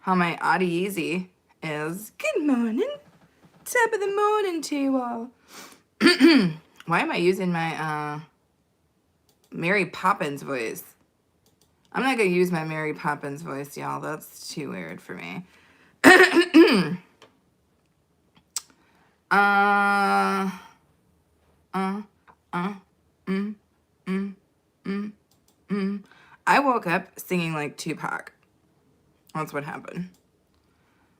how my Audie Easy is. Good morning. Top of the morning to you all. Why am I using my Mary Poppins voice? I'm not going to use my Mary Poppins voice, y'all. That's too weird for me. uh, I woke up singing like Tupac. That's what happened.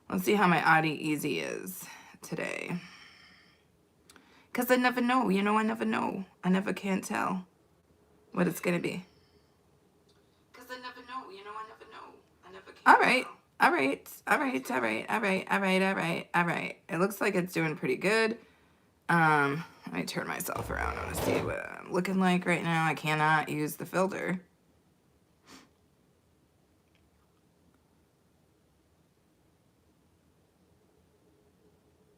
Let's see how my Audie Easy is today. Because I never know. You know, I never know. I never can tell what it's going to be. Because I never know. You know, I never know. I never can tell. All right. All right. All right. All right. All right. All right. All right. All right. It looks like it's doing pretty good. Let me turn myself around. I want to see what I'm looking like right now. I cannot use the filter.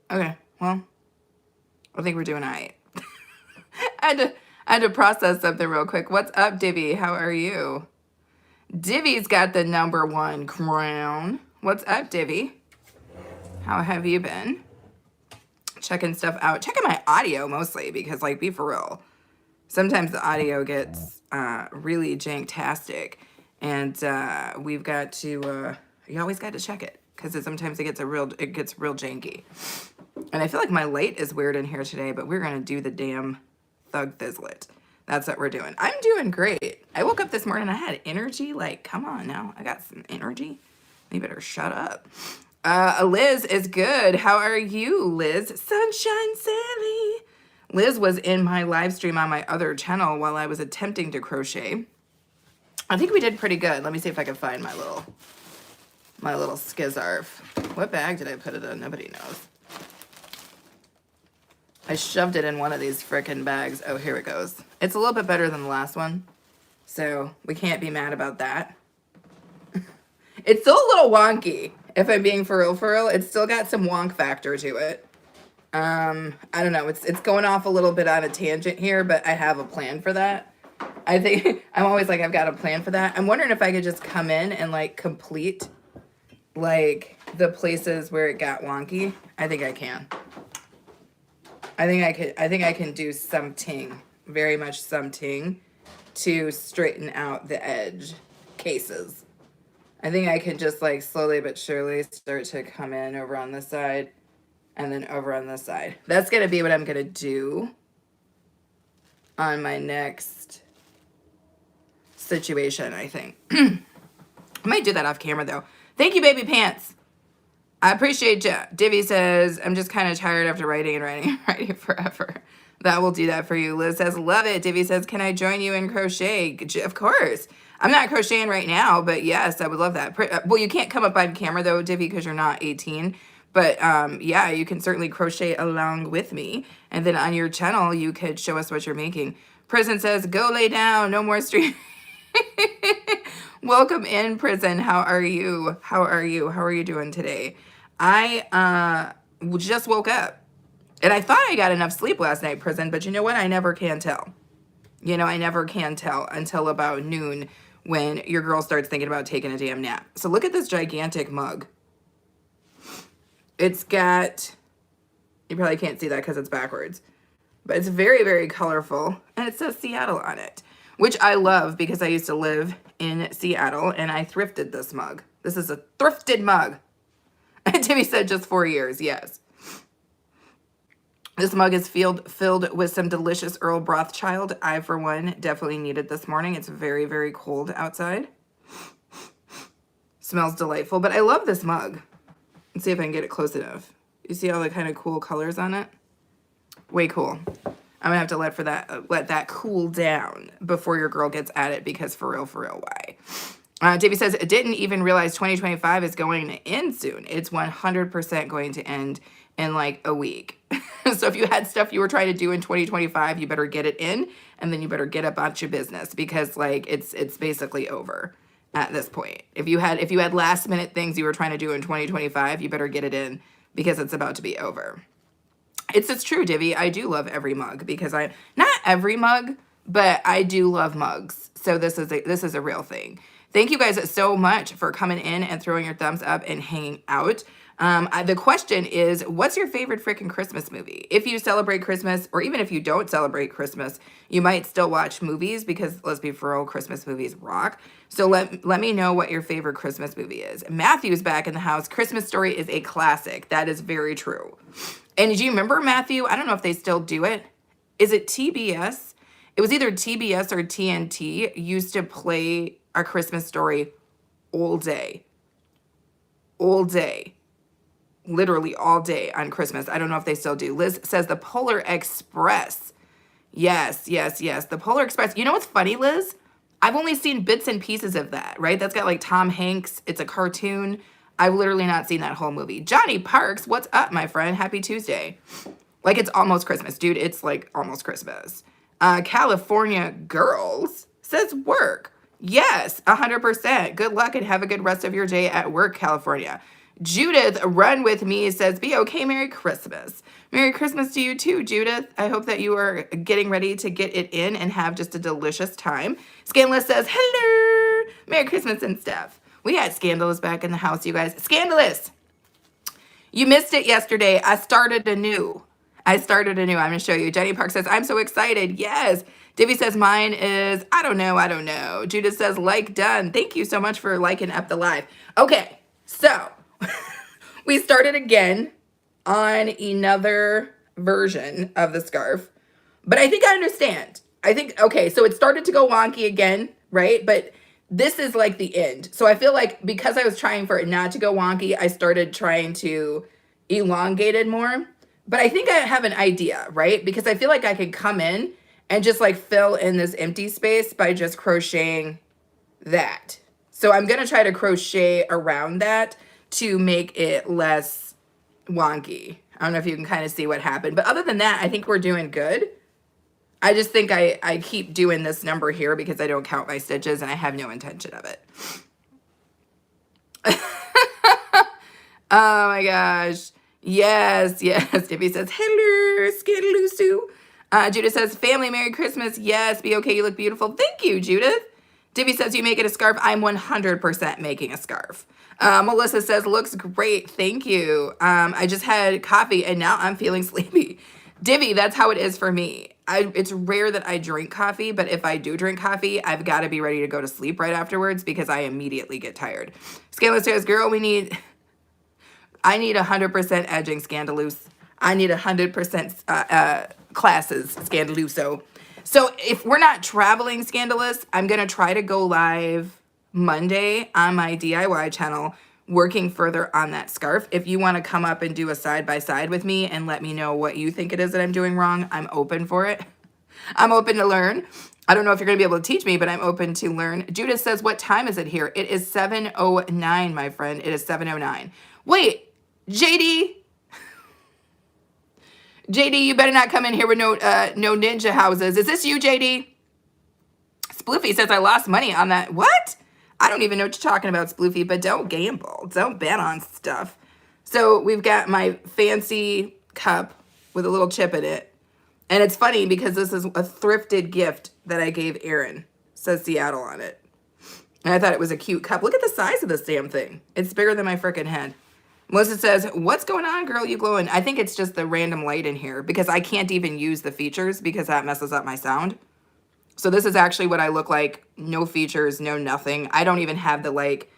Okay. Well, I think we're doing all right. I had to process something real quick. What's up, Divvy? How are you? Divvy's got the #1 crown. What's up, Divvy? How have you been? Checking stuff out. Checking my audio mostly because, like, be for real. Sometimes the audio gets really janktastic. And we've got to, you always got to check it. Because sometimes it gets real janky. And I feel like my light is weird in here today, but we're going to do the damn Thug Thizzlet. That's what we're doing. I'm doing great. I woke up this morning, I had energy. Like, come on now. I got some energy. You better shut up. Liz is good. How are you, Liz? Sunshine Sally. Liz was in my live stream on my other channel while I was attempting to crochet. I think we did pretty good. Let me see if I can find my little skizarf. What bag did I put it in? Nobody knows. I shoved it in one of these frickin' bags. Oh, here it goes. It's a little bit better than the last one, so we can't be mad about that. It's still a little wonky, if I'm being for real. It's still got some wonk factor to it. I don't know. It's going off a little bit on a tangent here, but I have a plan for that. I think I'm always like, I've got a plan for that. I'm wondering if I could just come in and like complete like the places where it got wonky. I think I can. I think I can do something, very much something, to straighten out the edge cases. I think I can just like slowly but surely start to come in over on this side and then over on this side. That's going to be what I'm going to do on my next situation, I think. I might do that off camera though. Thank you, Baby Pants. I appreciate you. Divvy says, I'm just kind of tired after writing forever. That will do that for you. Liz says, love it. Divvy says, can I join you in crochet? Of course. I'm not crocheting right now, but yes, I would love that. Well, you can't come up on camera though, Divvy, because you're not 18. But yeah, you can certainly crochet along with me. And then on your channel, you could show us what you're making. Prison says, go lay down. No more stream. Welcome in, Prison. How are you? How are you? How are you doing today? I just woke up. And I thought I got enough sleep last night, Prison. But you know what? I never can tell. You know, I never can tell until about noon when your girl starts thinking about taking a damn nap. So look at this gigantic mug. It's got, you probably can't see that because it's backwards. But it's very, very colorful. And it says Seattle on it, which I love because I used to live in Seattle and I thrifted this mug. This is a thrifted mug. And Timmy said just 4 years. Yes. This mug is filled with some delicious Earl Brothschild. I, for one, definitely needed this morning. It's very, very cold outside. Smells delightful, but I love this mug. Let's see if I can get it close enough. You see all the kind of cool colors on it? Way cool. I'm gonna have to let that cool down before your girl gets at it because for real, why? Davey says, it didn't even realize 2025 is going to end soon. It's 100% going to end in like a week. So if you had stuff you were trying to do in 2025, you better get it in and then you better get about your business because like it's basically over at this point. If you had last minute things you were trying to do in 2025, you better get it in because it's about to be over. It's true, Divvy. I do love every mug because not every mug, but I do love mugs. So this is a real thing. Thank you guys so much for coming in and throwing your thumbs up and hanging out. The question is, what's your favorite freaking Christmas movie? If you celebrate Christmas, or even if you don't celebrate Christmas, you might still watch movies because, let's be for real, Christmas movies rock. So let me know what your favorite Christmas movie is. Matthew's back in the house. Christmas Story is a classic. That is very true. And do you remember Matthew? I don't know if they still do it. Is it TBS? It was either TBS or TNT used to play A Christmas Story all day. All day. Literally all day on Christmas. I don't know if they still do. Liz says the Polar Express. Yes, yes, yes. The Polar Express. You know what's funny, Liz? I've only seen bits and pieces of that, right? That's got like Tom Hanks. It's a cartoon. I've literally not seen that whole movie. Johnny Parks, what's up, my friend? Happy Tuesday. Like, it's almost Christmas, dude. It's like almost Christmas. California Girls says work. Yes, 100%. Good luck and have a good rest of your day at work, California. Judith, run with me, says, be okay, Merry Christmas. Merry Christmas to you too, Judith. I hope that you are getting ready to get it in and have just a delicious time. Scandalous says, hello, Merry Christmas and stuff. We had Scandalous back in the house, you guys. Scandalous, you missed it yesterday. I started anew. I'm going to show you. Jenny Park says, I'm so excited. Yes. Divvy says, mine is, I don't know. Judith says, like done. Thank you so much for liking up the live. Okay, so we started again on another version of the scarf, but I think I understand. Okay, so it started to go wonky again, right? But this is like the end. So I feel like because I was trying for it not to go wonky, I started trying to elongate it more. But I think I have an idea, right? Because I feel like I could come in and just like fill in this empty space by just crocheting that. So I'm going to try to crochet around that to make it less wonky. I don't know if you can kind of see what happened. But other than that, I think we're doing good. I just think I keep doing this number here because I don't count my stitches and I have no intention of it. Oh my gosh. Yes, yes. Dippy says, hello, Skidaloosu. Judith says, family, Merry Christmas. Yes, be okay. You look beautiful. Thank you, Judith. Dippy says, you make it a scarf. I'm 100% making a scarf. Melissa says, looks great. Thank you. I just had coffee and now I'm feeling sleepy. Divvy, that's how it is for me. It's rare that I drink coffee, but if I do drink coffee, I've got to be ready to go to sleep right afterwards because I immediately get tired. Scandalous says, girl, I need 100% edging, Scandalous. I need 100% classes, Scandaluso. So if we're not traveling, Scandalous, I'm going to try to go live Monday on my DIY channel, working further on that scarf. If you want to come up and do a side-by-side with me and let me know what you think it is that I'm doing wrong, I'm open for it. I'm open to learn. I don't know if you're going to be able to teach me, but I'm open to learn. Judith says, what time is it here? It is 7:09, my friend. It is 7:09. Wait. JD, you better not come in here with no ninja houses. Is this you, JD? Sploofy says I lost money on that. What? I don't even know what you're talking about, Sploofy, but don't gamble. Don't bet on stuff. So we've got my fancy cup with a little chip in it. And it's funny because this is a thrifted gift that I gave Aaron. It says Seattle on it. And I thought it was a cute cup. Look at the size of this damn thing. It's bigger than my freaking head. Melissa says, what's going on, girl? You glowing? I think it's just the random light in here because I can't even use the features because that messes up my sound. So this is actually what I look like. No features, no nothing. I don't even have the like,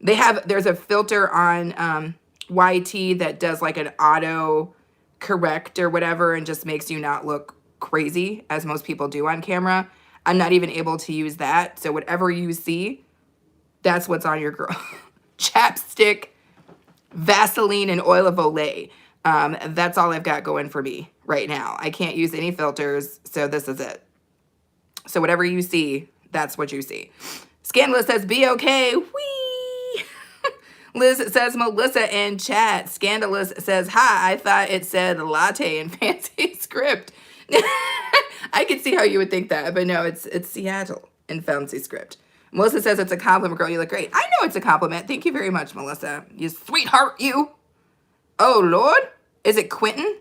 there's a filter on YT that does like an auto correct or whatever and just makes you not look crazy as most people do on camera. I'm not even able to use that. So whatever you see, that's what's on your girl. Chapstick, Vaseline, and oil of Olay. That's all I've got going for me right now. I can't use any filters, so this is it. So whatever you see, that's what you see. Scandalous says, be okay. Whee! Liz says, Melissa in chat. Scandalous says, hi, I thought it said latte in fancy script. I can see how you would think that, but no, it's Seattle in fancy script. Melissa says it's a compliment, girl. You look great. I know it's a compliment. Thank you very much, Melissa. You sweetheart, you. Oh, Lord. Is it Quentin?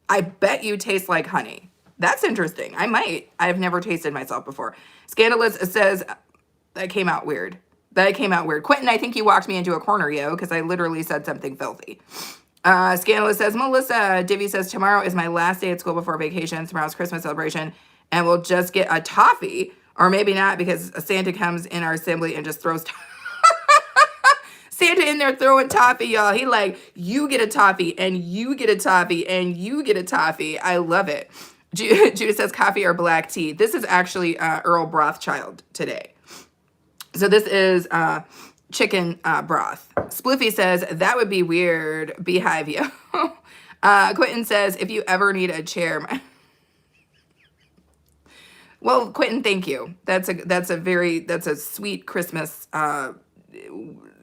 I bet you taste like honey. That's interesting. I might. I've never tasted myself before. Scandalous says, That came out weird. That came out weird. Quentin, I think you walked me into a corner, yo, because I literally said something filthy. Scandalous says, Melissa, Divvy says, tomorrow is my last day at school before vacation. Tomorrow's Christmas celebration, and we'll just get a toffee, or maybe not, because Santa comes in our assembly and just throws Santa in there throwing toffee, y'all. He like, you get a toffee, and you get a toffee, and you get a toffee. I love it. Judah says coffee or black tea. This is actually Earl Brothchild today. So this is chicken broth. Spliffy says, that would be weird. Beehive, yo. Quentin says, if you ever need a chair. Well, Quentin, thank you. That's a sweet Christmas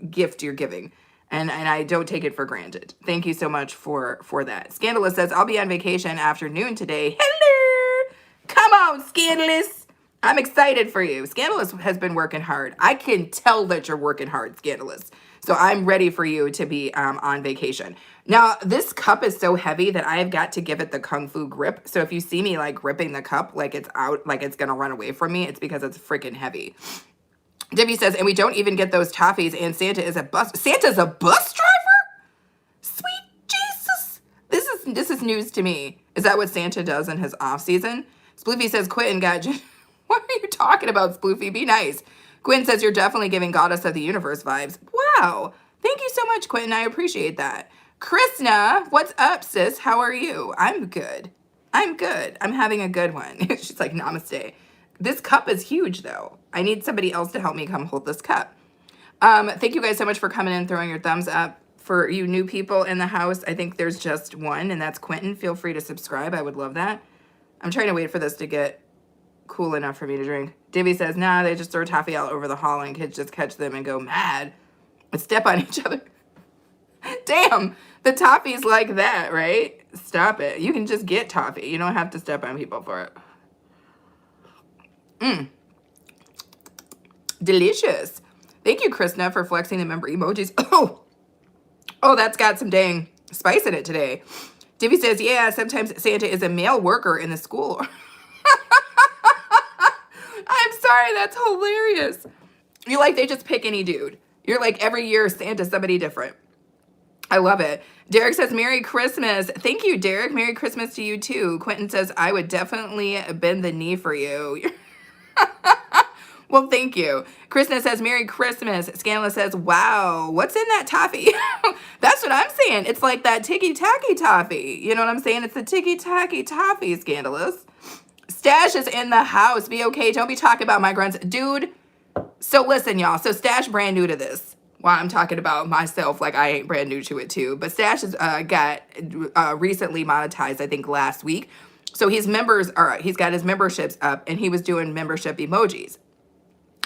gift you're giving. And I don't take it for granted. Thank you so much for that. Scandalous says, I'll be on vacation afternoon today. Hello. Come on, Scandalous. I'm excited for you. Scandalous has been working hard. I can tell that you're working hard, Scandalous. So I'm ready for you to be on vacation. Now, this cup is so heavy that I've got to give it the Kung Fu grip. So if you see me like gripping the cup like it's out, like it's going to run away from me, it's because it's freaking heavy. Debbie says, and we don't even get those toffees, and Santa's a bus driver? Sweet Jesus. This is news to me. Is that what Santa does in his off season? Sploofy says, Quentin got... What are you talking about, Sploofy? Be nice. Quinn says, you're definitely giving Goddess of the Universe vibes. Wow. Thank you so much, Quentin. I appreciate that. Krishna, what's up, sis? How are you? I'm good. I'm good. I'm having a good one. She's like, namaste. This cup is huge, though. I need somebody else to help me come hold this cup. Thank you guys so much for coming in and throwing your thumbs up. For you new people in the house, I think there's just one, and that's Quentin. Feel free to subscribe. I would love that. I'm trying to wait for this to get cool enough for me to drink. Divvy says, nah, they just throw toffee all over the hall and kids just catch them and go mad and step on each other. Damn, the toffee's like that, right? Stop it. You can just get toffee. You don't have to step on people for it. Delicious. Thank you, Krishna, for flexing the member emojis. Oh, that's got some dang spice in it today. Divvy says, yeah, sometimes Santa is a male worker in the school. I'm sorry, that's hilarious. You're like, they just pick any dude. You're like, every year Santa's somebody different. I love it. Derek says, Merry Christmas. Thank you, Derek. Merry Christmas to you, too. Quentin says, I would definitely bend the knee for you. Well, thank you. Krishna says, Merry Christmas. Scandalous says, wow, what's in that toffee? That's what I'm saying. It's like that ticky-tacky toffee. You know what I'm saying? It's the ticky-tacky toffee, Scandalous. Stash is in the house. Be okay. Don't be talking about my grunts. Dude, so listen, y'all. So Stash brand new to this. While I'm talking about myself, like I ain't brand new to it too. But Stash has got recently monetized, I think last week. So he's got his memberships up and he was doing membership emojis.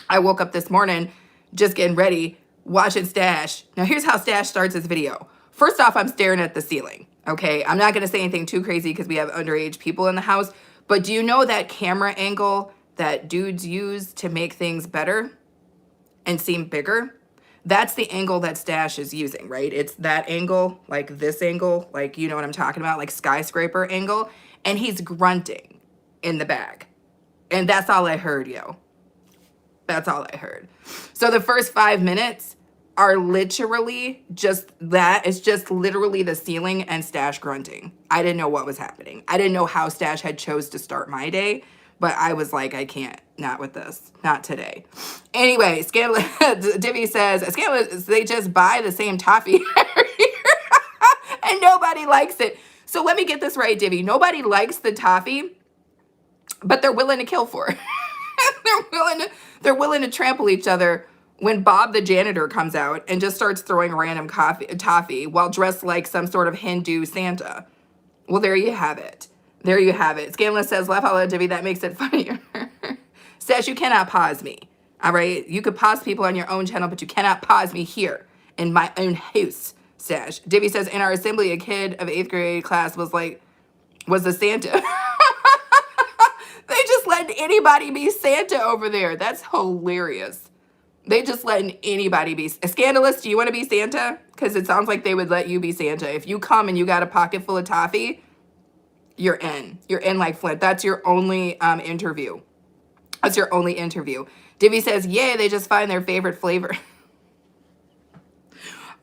I woke up this morning just getting ready, watching Stash. Now here's how Stash starts his video. First off, I'm staring at the ceiling. Okay, I'm not going to say anything too crazy because we have underage people in the house. But do you know that camera angle that dudes use to make things better and seem bigger? That's the angle that Stash is using, right? It's that angle, like this angle, like you know what I'm talking about, like skyscraper angle. And he's grunting in the back. And that's all I heard, yo. That's all I heard. So the first 5 minutes are literally just that. It's just literally the ceiling and Stash grunting. I didn't know what was happening. I didn't know how Stash had chose to start my day, but I was like, I can't, not with this, not today. Anyway, Scandalous, Divvy says, Scandalous, they just buy the same toffee every year and nobody likes it. So let me get this right, Divvy. Nobody likes the toffee, but they're willing to kill for it. they're willing to trample each other when Bob the janitor comes out and just starts throwing random toffee while dressed like some sort of Hindu Santa. Well, there you have it. There you have it. Scandalous says, laugh out loud, Divvy, that makes it funnier. Says you cannot pause me. All right? You could pause people on your own channel, but you cannot pause me here in my own house. Stash. Divvy says, in our assembly, a kid of 8th grade class was the Santa. They just letting anybody be Santa over there. That's hilarious. They just letting anybody be. Scandalous, do you want to be Santa? Because it sounds like they would let you be Santa. If you come and you got a pocket full of toffee, you're in. You're in like Flint. That's your only interview. That's your only interview. Divvy says, yay, they just find their favorite flavor.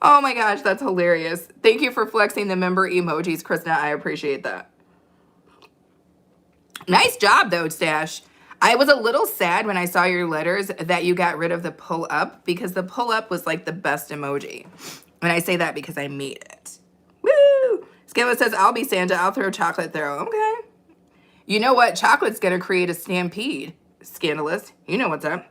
Oh my gosh, that's hilarious. Thank you for flexing the member emojis, Krishna. I appreciate that. Nice job, though, Stash. I was a little sad when I saw your letters that you got rid of the pull up because the pull up was like the best emoji. And I say that because I made it. Woo! Scandalous says, I'll be Santa. I'll throw chocolate there. Okay. You know what? Chocolate's going to create a stampede. Scandalous. You know what's up.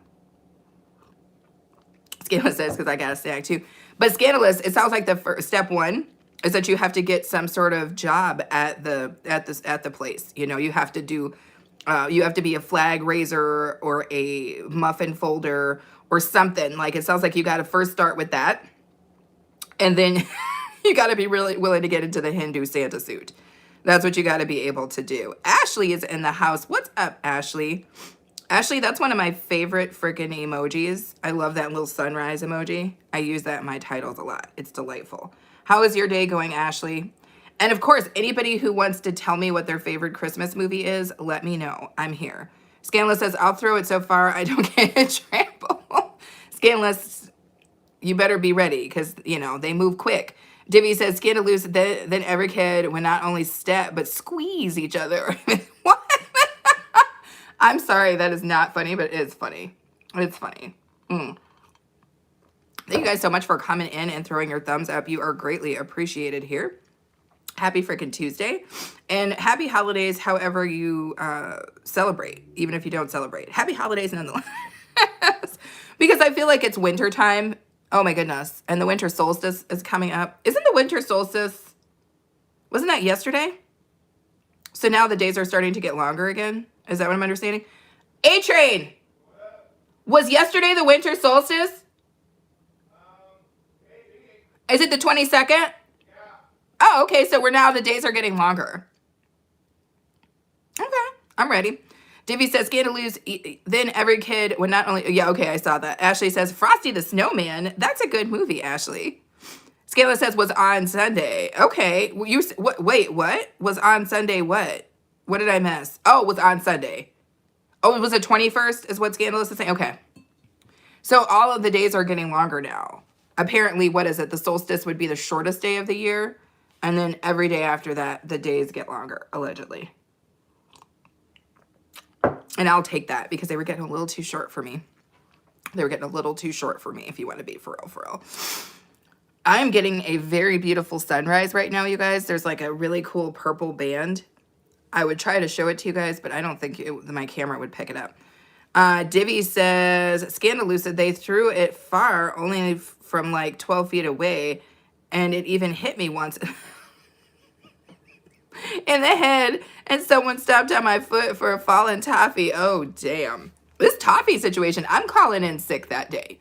Scandalous says, because I got a snack too. But Scandalous, it sounds like the first, step one is that you have to get some sort of job at the place. You know, you have to do, you have to be a flag raiser or a muffin folder or something. Like, it sounds like you got to first start with that. And then you got to be really willing to get into the Hindu Santa suit. That's what you got to be able to do. Ashley is in the house. What's up, Ashley? Ashley, that's one of my favorite freaking emojis. I love that little sunrise emoji. I use that in my titles a lot. It's delightful. How is your day going, Ashley? And of course, anybody who wants to tell me what their favorite Christmas movie is, let me know. I'm here. Scanless says, I'll throw it so far I don't get a trample. Scanless, you better be ready because, you know, they move quick. Divvy says, scandalous, then every kid would not only step, but squeeze each other. What? I'm sorry, that is not funny, but it is funny. It's funny. Thank you guys so much for coming in and throwing your thumbs up. You are greatly appreciated here. Happy freaking Tuesday. And happy holidays however you celebrate, even if you don't celebrate. Happy holidays nonetheless. Because I feel like it's winter time. Oh my goodness. And the winter solstice is coming up. Isn't the winter solstice, wasn't that yesterday? So now the days are starting to get longer again. Is that what I'm understanding? A-Train, was yesterday the winter solstice? Is it the 22nd? Yeah. Oh, okay. So we're now, the days are getting longer. Okay. I'm ready. Divvy says, scandalous, then every kid would not only, yeah, okay, I saw that. Ashley says, Frosty the Snowman. That's a good movie, Ashley. Scandalous says, was on Sunday. Okay. You, wait, what? Was on Sunday what? What did I miss? Oh, it was on Sunday. Oh, it was the 21st is what Scandalous is saying? Okay. So all of the days are getting longer now. Apparently, what is it? The solstice would be the shortest day of the year. And then every day after that, the days get longer, allegedly. And I'll take that because they were getting a little too short for me. They were getting a little too short for me, if you want to be for real, for real. I'm getting a very beautiful sunrise right now, you guys. There's like a really cool purple band. I would try to show it to you guys, but I don't think my camera would pick it up. Divvy says, scandalous, they threw it far, only from like 12 feet away, and it even hit me once in the head, and someone stepped on my foot for a fallen toffee. Oh, damn. This toffee situation, I'm calling in sick that day.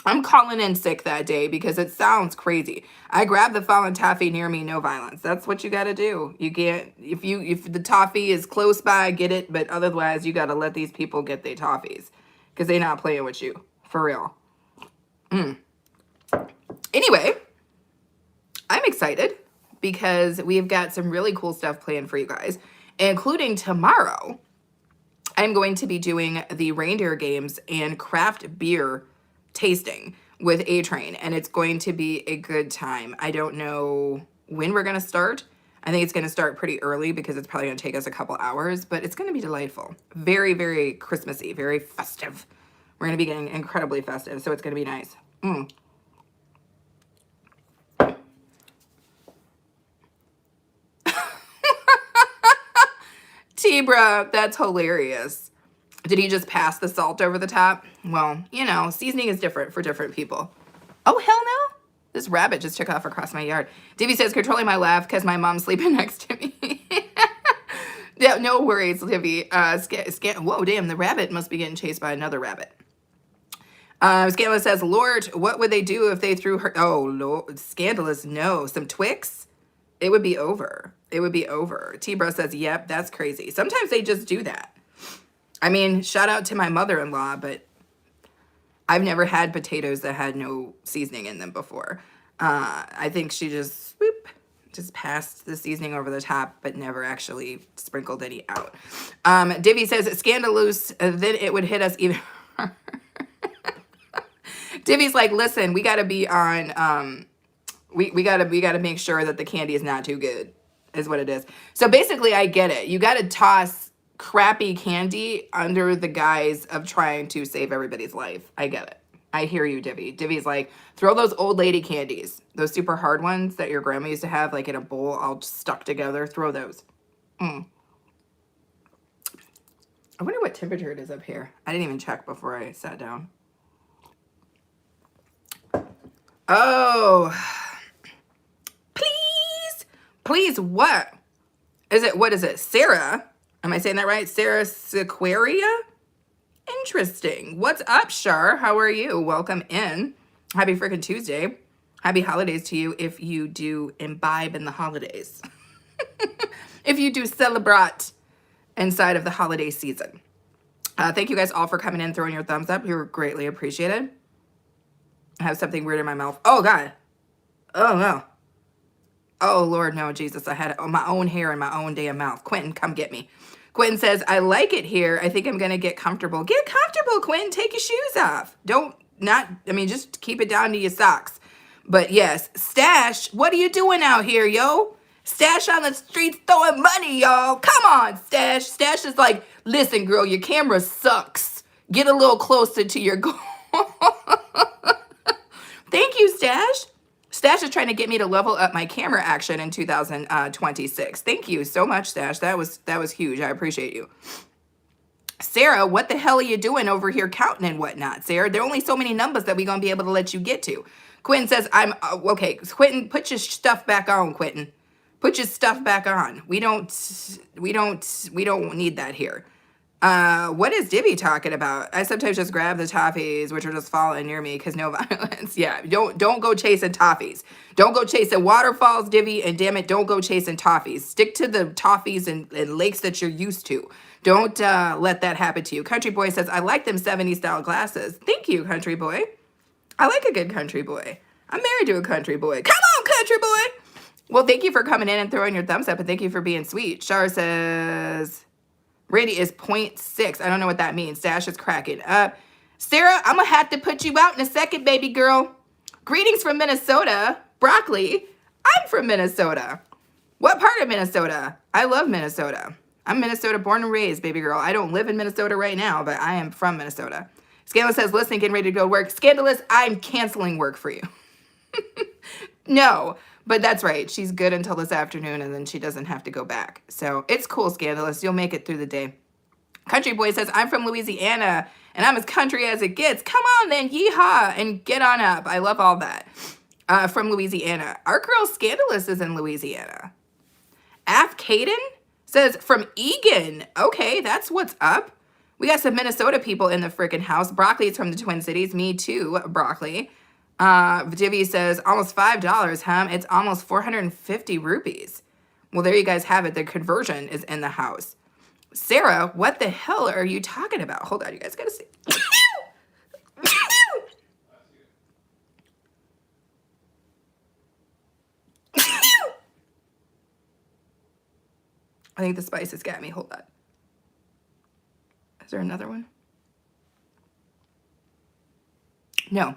I'm calling in sick that day because it sounds crazy. I grabbed the fallen toffee near me, no violence. That's what you got to do. You can't, if the toffee is close by, get it. But otherwise, you got to let these people get their toffees because they're not playing with you. For real. Anyway, I'm excited because we've got some really cool stuff planned for you guys, including tomorrow. I'm going to be doing the reindeer games and craft beer tasting with A-Train, and it's going to be a good time. I don't know when we're going to start. I think it's going to start pretty early because it's probably going to take us a couple hours, but it's going to be delightful. Very, very Christmassy, very festive. We're going to be getting incredibly festive, so it's going to be nice. T-Bra, that's hilarious. Did he just pass the salt over the top? Well, you know, seasoning is different for different people. Oh, hell no. This rabbit just took off across my yard. Divvy says, controlling my laugh because my mom's sleeping next to me. Yeah, no worries, Divvy. Whoa, damn, the rabbit must be getting chased by another rabbit. Scandalous says, Lord, what would they do if they threw her? Oh, Lord, scandalous, no. Some Twix? It would be over. It would be over. T-Bro says, yep, that's crazy. Sometimes they just do that. I mean, shout out to my mother-in-law, but I've never had potatoes that had no seasoning in them before. I think she just passed the seasoning over the top, but never actually sprinkled any out. Divvy says, scandalous, then it would hit us even Divvy's like, listen, we got to be on, we gotta make sure that the candy is not too good, is what it is. So basically, I get it. You got to toss crappy candy under the guise of trying to save everybody's life. I get it. I hear you, Divvy. Divvy's like, throw those old lady candies, those super hard ones that your grandma used to have, like in a bowl, all stuck together. Throw those. I wonder what temperature it is up here. I didn't even check before I sat down. Oh, please, what? What is it? Sarah? Am I saying that right? Sarah Sequaria? Interesting. What's up, Shar? How are you? Welcome in. Happy freaking Tuesday. Happy holidays to you if you do imbibe in the holidays. If you do celebrate inside of the holiday season. Thank you guys all for coming in, throwing your thumbs up. You're greatly appreciated. I have something weird in my mouth. Oh, God. Oh, no. Oh, Lord, no, Jesus. I had my own hair in my own damn mouth. Quentin, come get me. Quentin says, I like it here. I think I'm going to get comfortable. Get comfortable, Quentin. Take your shoes off. Just keep it down to your socks. But yes, Stash, what are you doing out here, yo? Stash on the streets throwing money, y'all. Come on, Stash. Stash is like, listen, girl, your camera sucks. Get a little closer to your goal. Thank you, Stash. Stash is trying to get me to level up my camera action in 2026. Thank you so much, Stash. That was huge. I appreciate you. Sarah, what the hell are you doing over here counting and whatnot, Sarah? There are only so many numbers that we're going to be able to let you get to. Quentin says, okay, Quentin, put your stuff back on, Quentin. Put your stuff back on. We don't need that here. What is Divvy talking about? I sometimes just grab the toffees, which are just falling near me because no violence. Yeah, don't go chasing toffees. Don't go chasing waterfalls, Divvy, and damn it, don't go chasing toffees. Stick to the toffees and lakes that you're used to. Don't let that happen to you. Country Boy says, I like them 70s style glasses. Thank you, Country Boy. I like a good country boy. I'm married to a country boy. Come on, country boy. Well, thank you for coming in and throwing your thumbs up, and thank you for being sweet. Shar says, Brady is 0.6. I don't know what that means. Stash is cracking up. Sarah, I'm going to have to put you out in a second, baby girl. Greetings from Minnesota. Broccoli, I'm from Minnesota. What part of Minnesota? I love Minnesota. I'm Minnesota born and raised, baby girl. I don't live in Minnesota right now, but I am from Minnesota. Scandalous says, listening, getting ready to go to work. Scandalous, I'm canceling work for you. No, but that's right. She's good until this afternoon, and then she doesn't have to go back. So it's cool, Scandalous. You'll make it through the day. Country Boy says, I'm from Louisiana, and I'm as country as it gets. Come on, then, yeehaw, and get on up. I love all that. From Louisiana. Our girl Scandalous is in Louisiana. Af Caden says, from Egan. Okay, that's what's up. We got some Minnesota people in the freaking house. Broccoli is from the Twin Cities. Me too, Broccoli. Divvy says, almost $5, huh? It's almost 450 rupees. Well, there you guys have it. The conversion is in the house. Sarah, what the hell are you talking about? Hold on, you guys gotta see. I think the spice has got me. Hold on. Is there another one? No.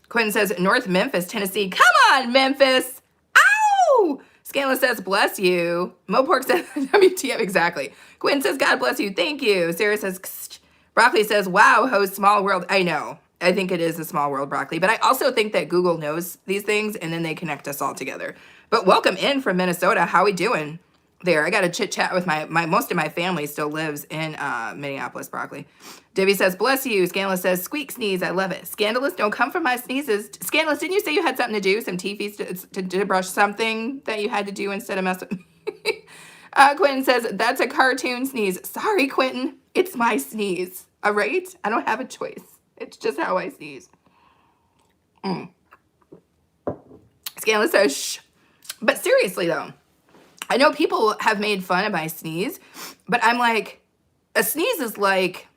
Quinn says, North Memphis, Tennessee. Come on, Memphis. Ow! Scanless says, bless you. Mopork says, WTF, exactly. Quinn says, God bless you. Thank you. Sarah says, Kst. Broccoli says, wow, host, small world. I know. I think it is a small world, Broccoli. But I also think that Google knows these things, and then they connect us all together. But welcome in from Minnesota. How we doing there? I got to chit chat with my most of my family still lives in Minneapolis, Broccoli. Debbie says, bless you. Scandalous says, squeak sneeze. I love it. Scandalous, don't come from my sneezes. Scandalous, didn't you say you had something to do? Some teefies to brush something that you had to do instead of mess with me? Quentin says, that's a cartoon sneeze. Sorry, Quentin. It's my sneeze. All right? I don't have a choice. It's just how I sneeze. Scandalous says, shh. But seriously, though, I know people have made fun of my sneeze, but I'm like, a sneeze is like,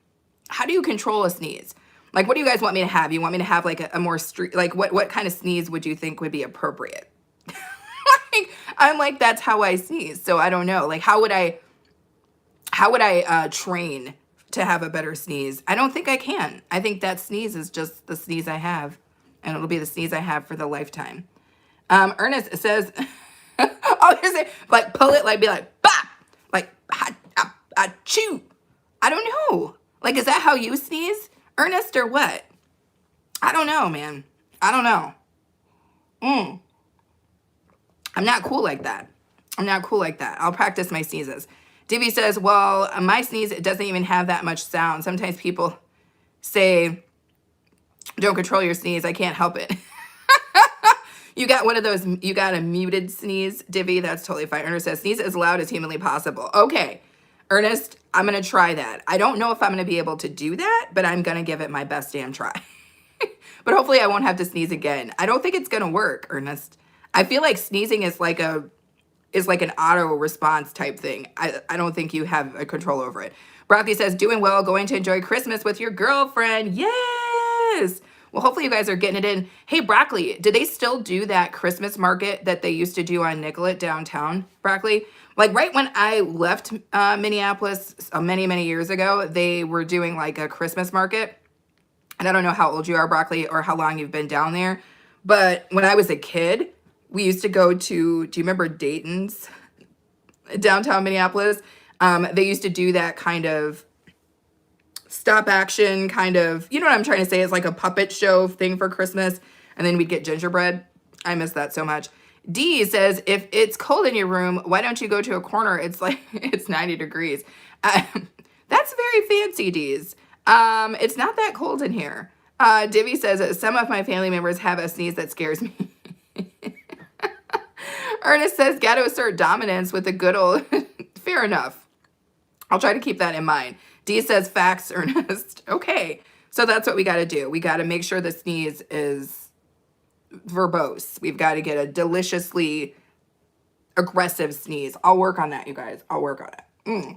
how do you control a sneeze? Like, what do you guys want me to have? You want me to have like a more street, like what kind of sneeze would you think would be appropriate? Like, I'm like, that's how I sneeze. So I don't know. Like, how would I train to have a better sneeze. I don't think I can. I think that sneeze is just the sneeze I have, and it'll be the sneeze I have for the lifetime. Ernest says, oh, here's it. Like, pull it, like, be like, bah! Like, chew. I don't know. Like, is that how you sneeze, Ernest, or what? I don't know, man. I don't know. I'm not cool like that. I'm not cool like that. I'll practice my sneezes. Divvy says, well, my sneeze, it doesn't even have that much sound. Sometimes people say, don't control your sneeze. I can't help it. You got one of those, you got a muted sneeze, Divvy. That's totally fine. Ernest says, sneeze as loud as humanly possible. Okay, Ernest, I'm going to try that. I don't know if I'm going to be able to do that, but I'm going to give it my best damn try. But hopefully I won't have to sneeze again. I don't think it's going to work, Ernest. I feel like sneezing is like an auto response type thing. I don't think you have a control over it. Broccoli says, doing well, going to enjoy Christmas with your girlfriend. Yes. Well, hopefully you guys are getting it in. Hey, Broccoli, do they still do that Christmas market that they used to do on Nicollet downtown, Broccoli? Like right when I left Minneapolis many, many years ago, they were doing like a Christmas market. And I don't know how old you are, Broccoli, or how long you've been down there. But when I was a kid, we used to go to, do you remember Dayton's downtown Minneapolis? They used to do that kind of stop action kind of, you know what I'm trying to say? It's like a puppet show thing for Christmas. And then we'd get gingerbread. I miss that so much. D says, if it's cold in your room, why don't you go to a corner? It's like, it's 90 degrees. That's very fancy, D's. It's not that cold in here. Divvy says, some of my family members have a sneeze that scares me. Ernest says, got to assert dominance with a good old, fair enough. I'll try to keep that in mind. D says, facts, Ernest. Okay, so that's what we got to do. We got to make sure the sneeze is verbose. We've got to get a deliciously aggressive sneeze. I'll work on that, you guys. I'll work on it.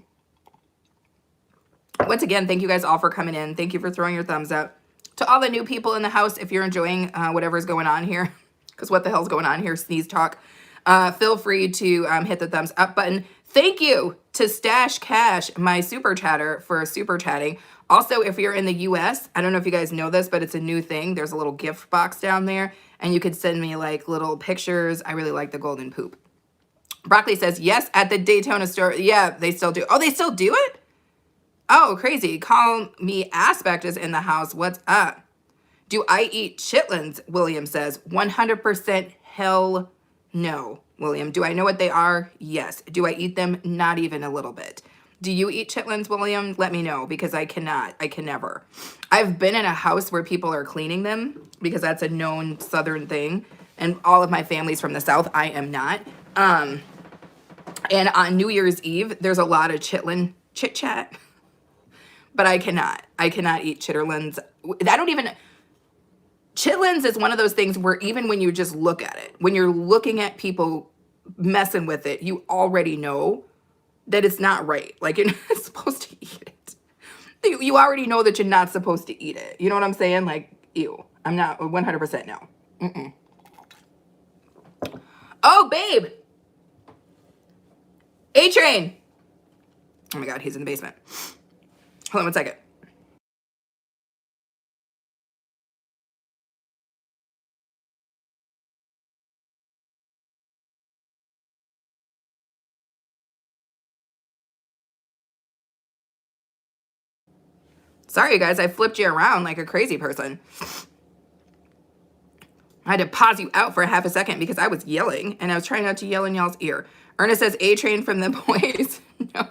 Once again, thank you guys all for coming in. Thank you for throwing your thumbs up. To all the new people in the house, if you're enjoying whatever's going on here, because what the hell's going on here, sneeze talk, feel free to hit the thumbs up button. Thank you to Stash Cash, my super chatter, for super chatting. Also, if you're in the US, I don't know if you guys know this, but it's a new thing. There's a little gift box down there, and you could send me like little pictures. I really like the golden poop. Broccoli says, yes, at the Daytona store. Yeah, they still do. Oh, they still do it? Oh, crazy. Call me Aspect is in the house. What's up? Do I eat chitlins? William says, 100% hell no. William, do I know what they are? Yes. Do I eat them? Not even a little bit. Do you eat chitlins, William? Let me know, because I cannot. I can never. I've been in a house where people are cleaning them, because that's a known Southern thing. And all of my family's from the South. I am not. And on New Year's Eve, there's a lot of chitlin chit-chat. But I cannot. I cannot eat chitterlings. I don't even... Chitlins is one of those things where even when you just look at it, when you're looking at people messing with it, you already know that it's not right. Like, you're not supposed to eat it. You already know that you're not supposed to eat it. You know what I'm saying? Like, ew. I'm not 100% no. Oh, babe. A-Train. Oh my God, he's in the basement. Hold on one second. Sorry, you guys, I flipped you around like a crazy person. I had to pause you out for a half a second because I was yelling, and I was trying not to yell in y'all's ear. Ernest says, A-Train from the boys. No.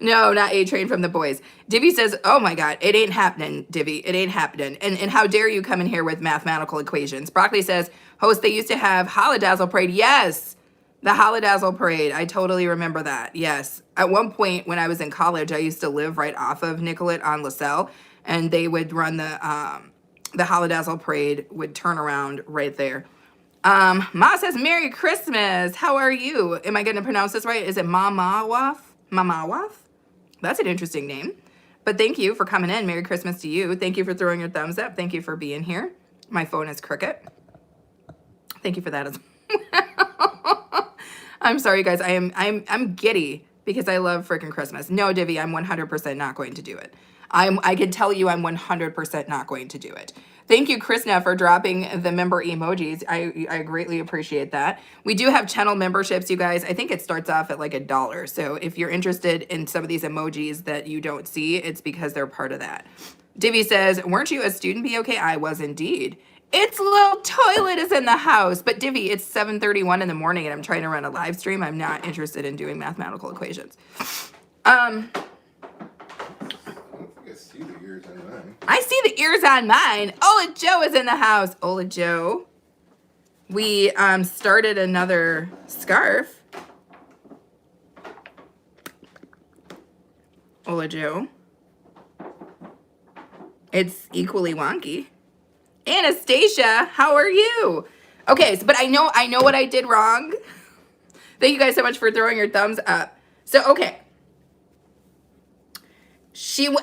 No, not A-Train from the boys. Divvy says, oh my God, it ain't happening, Divvy. It ain't happening. And how dare you come in here with mathematical equations. Broccoli says, host, they used to have Holidazzle Parade. Yes, the Holidazzle Parade. I totally remember that. Yes. At one point when I was in college, I used to live right off of Nicollet on LaSalle, and they would run the Holidazzle Parade would turn around right there. Ma says, Merry Christmas. How are you? Am I going to pronounce this right? Is it Mamawaf? Mamawaf? That's an interesting name. But thank you for coming in. Merry Christmas to you. Thank you for throwing your thumbs up. Thank you for being here. My phone is crooked. Thank you for that as well. I'm sorry, guys. I'm giddy because I love freaking Christmas. No, Divvy, I'm 100% not going to do it. I can tell you I'm 100% not going to do it. Thank you, Krishna, for dropping the member emojis. I greatly appreciate that. We do have channel memberships, you guys. I think it starts off at like $1. So if you're interested in some of these emojis that you don't see, it's because they're part of that. Divvy says, weren't you a student BOK? I was indeed. Its little toilet is in the house. But Divvy, it's 7:31 in the morning and I'm trying to run a live stream. I'm not interested in doing mathematical equations. I see the ears on mine. Ola Joe is in the house. Ola Joe. We started another scarf. Ola Joe. It's equally wonky. Anastasia, how are you? Okay, so, but I know what I did wrong. Thank you guys so much for throwing your thumbs up. So, okay.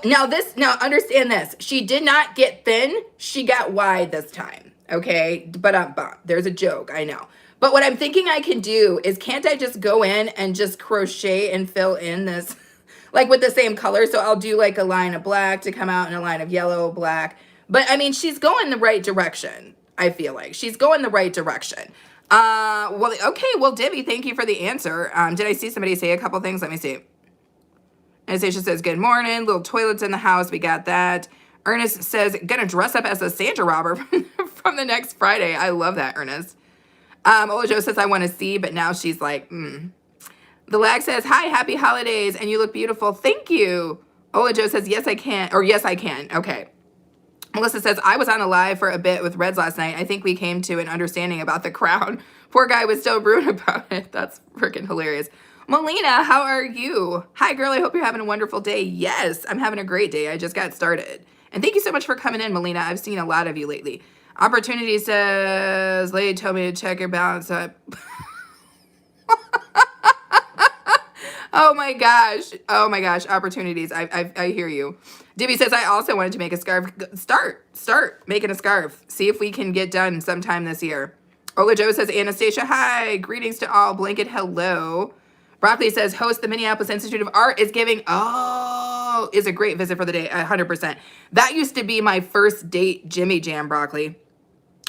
Now understand this. She did not get thin. She got wide this time. Okay, but there's a joke. I know. But what I'm thinking I can do is, can't I just go in and just crochet and fill in this, like with the same color? So I'll do like a line of black to come out and a line of yellow, black. But I mean, she's going the right direction. I feel like she's going the right direction. Well, okay. Well, Debbie, thank you for the answer. Did I see somebody say a couple things? Let me see. Anastasia says, good morning. Little toilets in the house. We got that. Ernest says, gonna dress up as a Santa robber from the next Friday. I love that, Ernest. Ola Joe says, I want to see, but now she's like, The lag says, hi, happy holidays, and you look beautiful. Thank you. Ola Joe says, yes, I can. Or yes, I can. Okay. Melissa says, I was on a live for a bit with Reds last night. I think we came to an understanding about the crown. Poor guy was so rude about it. That's freaking hilarious. Melina, how are you? Hi, girl. I hope you're having a wonderful day. Yes, I'm having a great day. I just got started. And thank you so much for coming in, Melina. I've seen a lot of you lately. Opportunity says, lady told me to check your balance up. Oh my gosh. Oh my gosh. Opportunities. I hear you. Dibby says, I also wanted to make a scarf. Start making a scarf. See if we can get done sometime this year. Ola Joe says, Anastasia, hi. Greetings to all. Blanket, hello. Broccoli says, host the Minneapolis Institute of Art is giving, is a great visit for the day, 100%. That used to be my first date Jimmy Jam, Broccoli.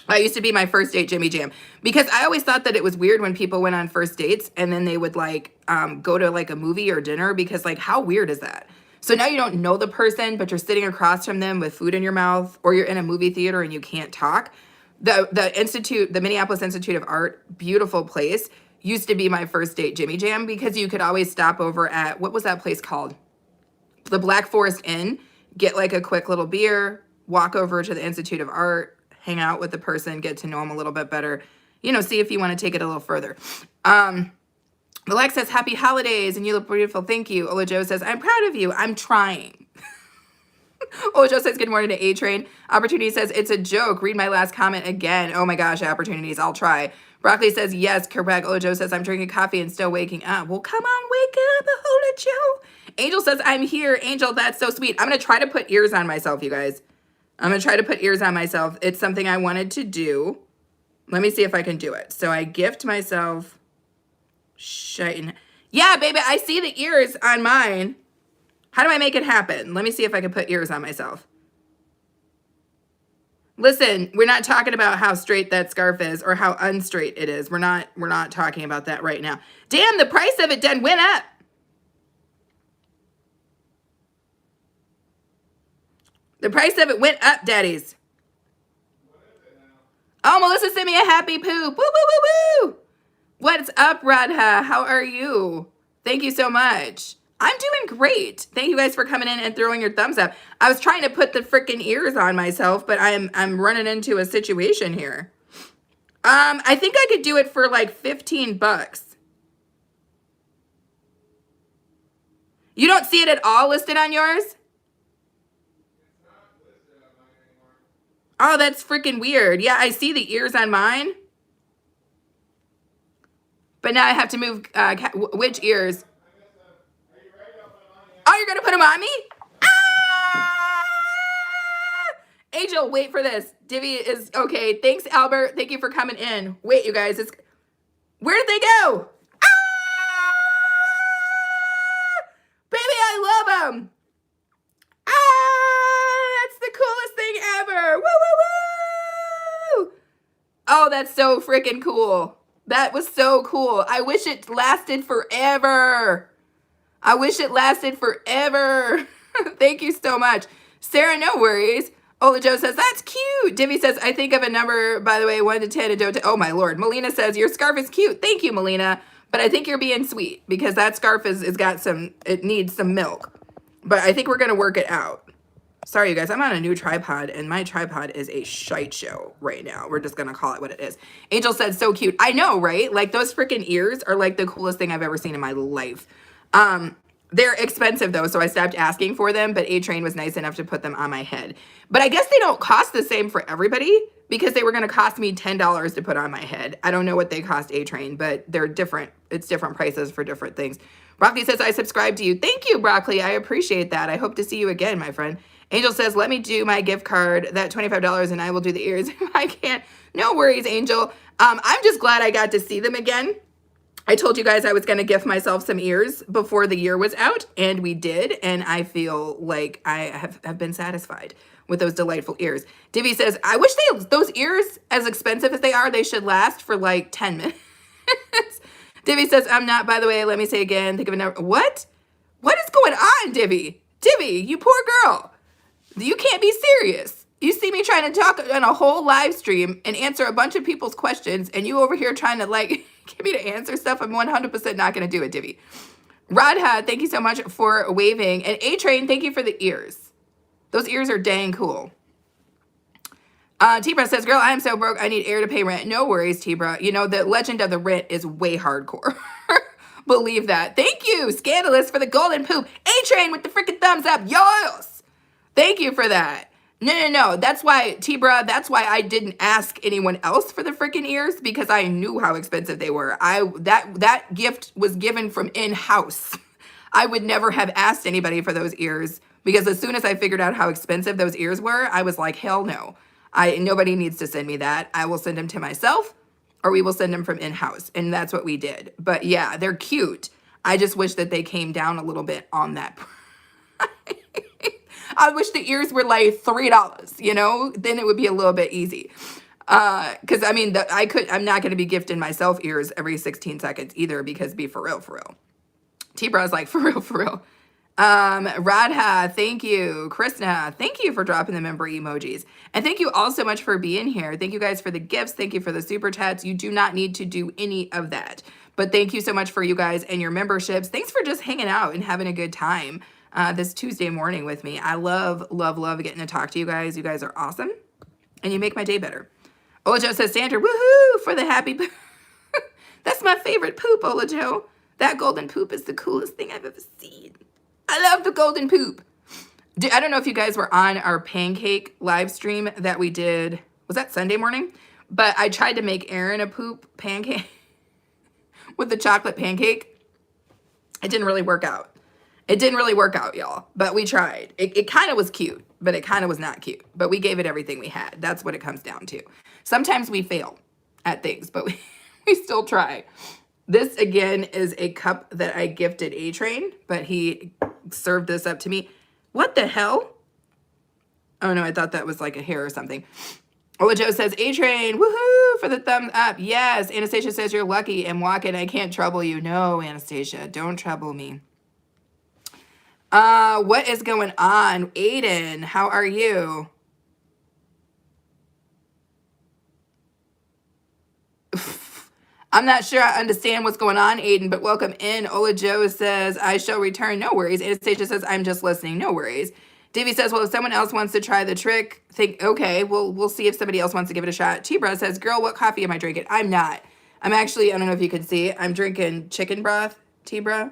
That used to be my first date Jimmy Jam. Because I always thought that it was weird when people went on first dates and then they would like go to like a movie or dinner, because like how weird is that? So now you don't know the person, but you're sitting across from them with food in your mouth, or you're in a movie theater and you can't talk. The Minneapolis Institute of Art, beautiful place, used to be my first date Jimmy Jam, because you could always stop over at, what was that place called? The Black Forest Inn, get like a quick little beer, walk over to the Institute of Art, hang out with the person, get to know them a little bit better, you know, see if you want to take it a little further. Alex says, happy holidays, and you look beautiful. Thank you. Ola Joe says, I'm proud of you. I'm trying. Ola Joe says, good morning to A-Train. Opportunity says, it's a joke. Read my last comment again. Oh my gosh, opportunities. I'll try. Broccoli says, yes, correct. Ola Joe says, I'm drinking coffee and still waking up. Well, come on, wake up, Ola Joe. Angel says, I'm here. Angel, that's so sweet. I'm going to try to put ears on myself, you guys. I'm going to try to put ears on myself. It's something I wanted to do. Let me see if I can do it. So I gift myself shine. Yeah, baby, I see the ears on mine. How do I make it happen? Let me see if I can put ears on myself. Listen, we're not talking about how straight that scarf is or how unstraight it is. We're not talking about that right now. Damn, the price of it done went up. The price of it went up, daddies. Oh, Melissa sent me a happy poop. Woo, woo, woo, woo. What's up, Radha? How are you? Thank you so much. I'm doing great. Thank you guys for coming in and throwing your thumbs up. I was trying to put the freaking ears on myself, but I'm running into a situation here. I think I could do it for like 15 bucks. You don't see it at all listed on yours? Oh, that's freaking weird. Yeah, I see the ears on mine. But now I have to move, which ears? Oh, you're going to put them on me? Ah! Angel, wait for this. Divvy is, okay. Thanks, Albert. Thank you for coming in. Wait, you guys. Where did they go? Ah! them. Ah, that's the coolest thing ever. Woo, woo, woo. Oh, that's so freaking cool. That was so cool. I wish it lasted forever. I wish it lasted forever. Thank you so much. Sarah, no worries. Ola Joe says, that's cute. Divvy says, I think of a number, by the way, 1 to 10 and don't. Oh, my Lord. Melina says, your scarf is cute. Thank you, Melina. But I think you're being sweet because that scarf is got some, it needs some milk. But I think we're going to work it out. Sorry, you guys. I'm on a new tripod, and my tripod is a shite show right now. We're just going to call it what it is. Angel said, so cute. I know, right? Like, those freaking ears are like the coolest thing I've ever seen in my life. They're expensive though, so I stopped asking for them, but A-Train was nice enough to put them on my head. But I guess they don't cost the same for everybody because they were going to cost me $10 to put on my head. I don't know what they cost A-Train, but they're different. It's different prices for different things. Broccoli says, I subscribe to you. Thank you, Broccoli. I appreciate that. I hope to see you again, my friend. Angel says, let me do my gift card, that $25, and I will do the ears if I can. No worries, Angel. I'm just glad I got to see them again. I told you guys I was going to gift myself some ears before the year was out, and we did, and I feel like I have been satisfied with those delightful ears. Divvy says, I wish those ears, as expensive as they are, they should last for like 10 minutes. Divvy says, I'm not, by the way, let me say again, think of a number. What? What is going on, Divvy? Divvy, you poor girl. You can't be serious. You see me trying to talk on a whole live stream and answer a bunch of people's questions, and you over here trying to like get me to answer stuff. I'm 100% not going to do it, Divvy. Radha, thank you so much for waving. And A-Train, thank you for the ears. Those ears are dang cool. T-Bra says, girl, I am so broke. I need air to pay rent. No worries, T-Bra. You know, the legend of the rent is way hardcore. Believe that. Thank you, Scandalous, for the golden poop. A-Train with the freaking thumbs up. Yes. Thank you for that. No. That's why, T-Bra, that's why I didn't ask anyone else for the freaking ears, because I knew how expensive they were. That gift was given from in-house. I would never have asked anybody for those ears, because as soon as I figured out how expensive those ears were, I was like, hell no. Nobody needs to send me that. I will send them to myself, or we will send them from in-house. And that's what we did. But yeah, they're cute. I just wish that they came down a little bit on that price. I wish the ears were like $3, you know, then it would be a little bit easy. Cause I mean, I'm not going to be gifting myself ears every 16 seconds either, because be for real, for real. T-Bra's like, for real, for real. Radha, thank you. Krishna, thank you for dropping the member emojis. And thank you all so much for being here. Thank you guys for the gifts. Thank you for the super chats. You do not need to do any of that. But thank you so much for you guys and your memberships. Thanks for just hanging out and having a good time this Tuesday morning with me. I love getting to talk to you guys. You guys are awesome. And you make my day better. Olajo says, Sandra, woohoo, for the happy poop. That's my favorite poop, Olajo. That golden poop is the coolest thing I've ever seen. I love the golden poop. I don't know if you guys were on our pancake live stream that we did. Was that Sunday morning? But I tried to make Aaron a poop pancake with the chocolate pancake. It didn't really work out. It didn't really work out, y'all. But we tried. It kind of was cute, but it kind of was not cute. But we gave it everything we had. That's what it comes down to. Sometimes we fail at things, but we still try. This, again, is a cup that I gifted A-Train, but he served this up to me. What the hell? Oh, no, I thought that was like a hair or something. Olajo says, A-Train, woohoo, for the thumbs up. Yes, Anastasia says, you're lucky. And walking, I can't trouble you. No, Anastasia, don't trouble me. What is going on? Aiden, how are you? I'm not sure I understand what's going on, Aiden, but welcome in. Ola Joe says, I shall return. No worries. Anastasia says, I'm just listening. No worries. Davey says, well, if someone else wants to try the trick, okay, we'll see if somebody else wants to give it a shot. T-Bra says, girl, what coffee am I drinking? I'm not. I'm actually, I don't know if you can see, I'm drinking chicken broth, T-Bra.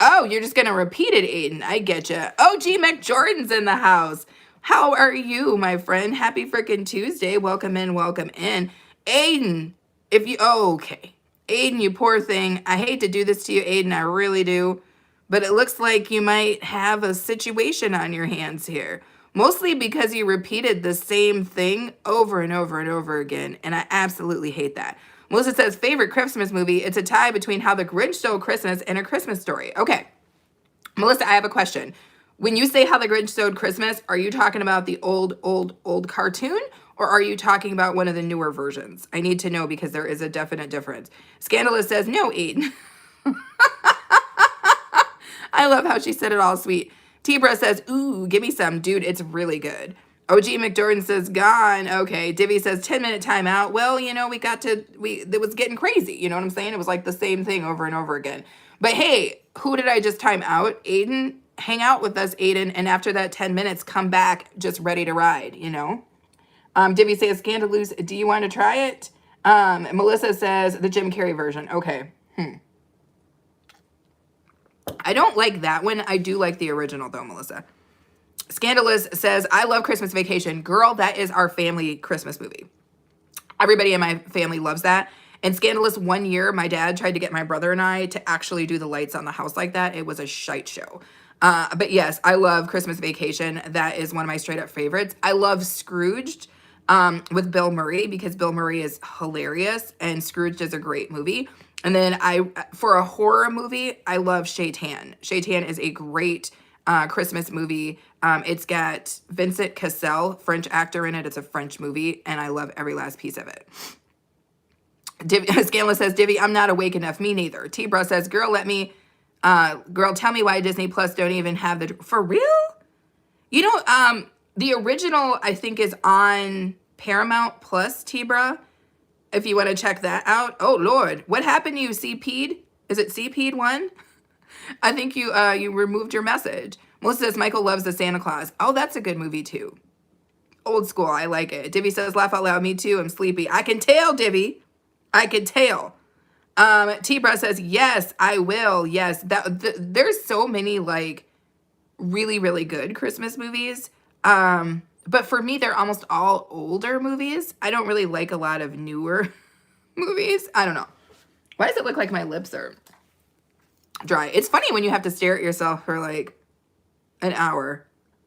Oh, you're just going to repeat it, Aiden. I get you. OG McJordan's in the house. How are you, my friend? Happy freaking Tuesday. Welcome in, welcome in. Aiden, okay. Aiden, you poor thing. I hate to do this to you, Aiden. I really do. But it looks like you might have a situation on your hands here. Mostly because you repeated the same thing over and over and over again. And I absolutely hate that. Melissa says, favorite Christmas movie. It's a tie between How the Grinch Stole Christmas and A Christmas Story. Okay. Melissa, I have a question. When you say How the Grinch Stole Christmas, are you talking about the old cartoon, or are you talking about one of the newer versions? I need to know because there is a definite difference. Scandalous says, no, Aiden. I love how she said it all sweet. Tebra says, ooh, give me some. Dude, it's really good. OG McDordan says, gone. Okay. Divvy says, 10-minute timeout. Well, you know, it was getting crazy. You know what I'm saying? It was like the same thing over and over again. But hey, who did I just time out? Aiden, hang out with us, Aiden. And after that 10 minutes, come back just ready to ride, you know? Divvy says, Scandalous, do you want to try it? Melissa says, the Jim Carrey version. Okay. I don't like that one. I do like the original though, Melissa. Scandalous says, I love Christmas Vacation. Girl, that is our family Christmas movie. Everybody in my family loves that. And Scandalous, one year, my dad tried to get my brother and I to actually do the lights on the house like that. It was a shite show. But yes, I love Christmas Vacation. That is one of my straight up favorites. I love Scrooged with Bill Murray because Bill Murray is hilarious and Scrooged is a great movie. And then for a horror movie, I love Shaitan. Shaitan is a great Christmas movie. It's got Vincent Cassel, French actor in it. It's a French movie, and I love every last piece of it. Scanless says, Divvy, I'm not awake enough. Me neither. T-Bra says, girl, tell me why Disney Plus don't even have for real? You know, the original, I think, is on Paramount Plus, T-Bra. If you want to check that out. Oh, Lord. What happened to you, CP'd? Is it CP'd 1? I think you removed your message. Melissa says, Michael loves the Santa Claus. Oh, that's a good movie, too. Old school. I like it. Divvy says, laugh out loud. Me, too. I'm sleepy. I can tell, Divvy. I can tell. T-Bra says, yes, I will. Yes. There's so many, like, really, really good Christmas movies. But for me, they're almost all older movies. I don't really like a lot of newer movies. I don't know. Why does it look like my lips are dry? It's funny when you have to stare at yourself for like an hour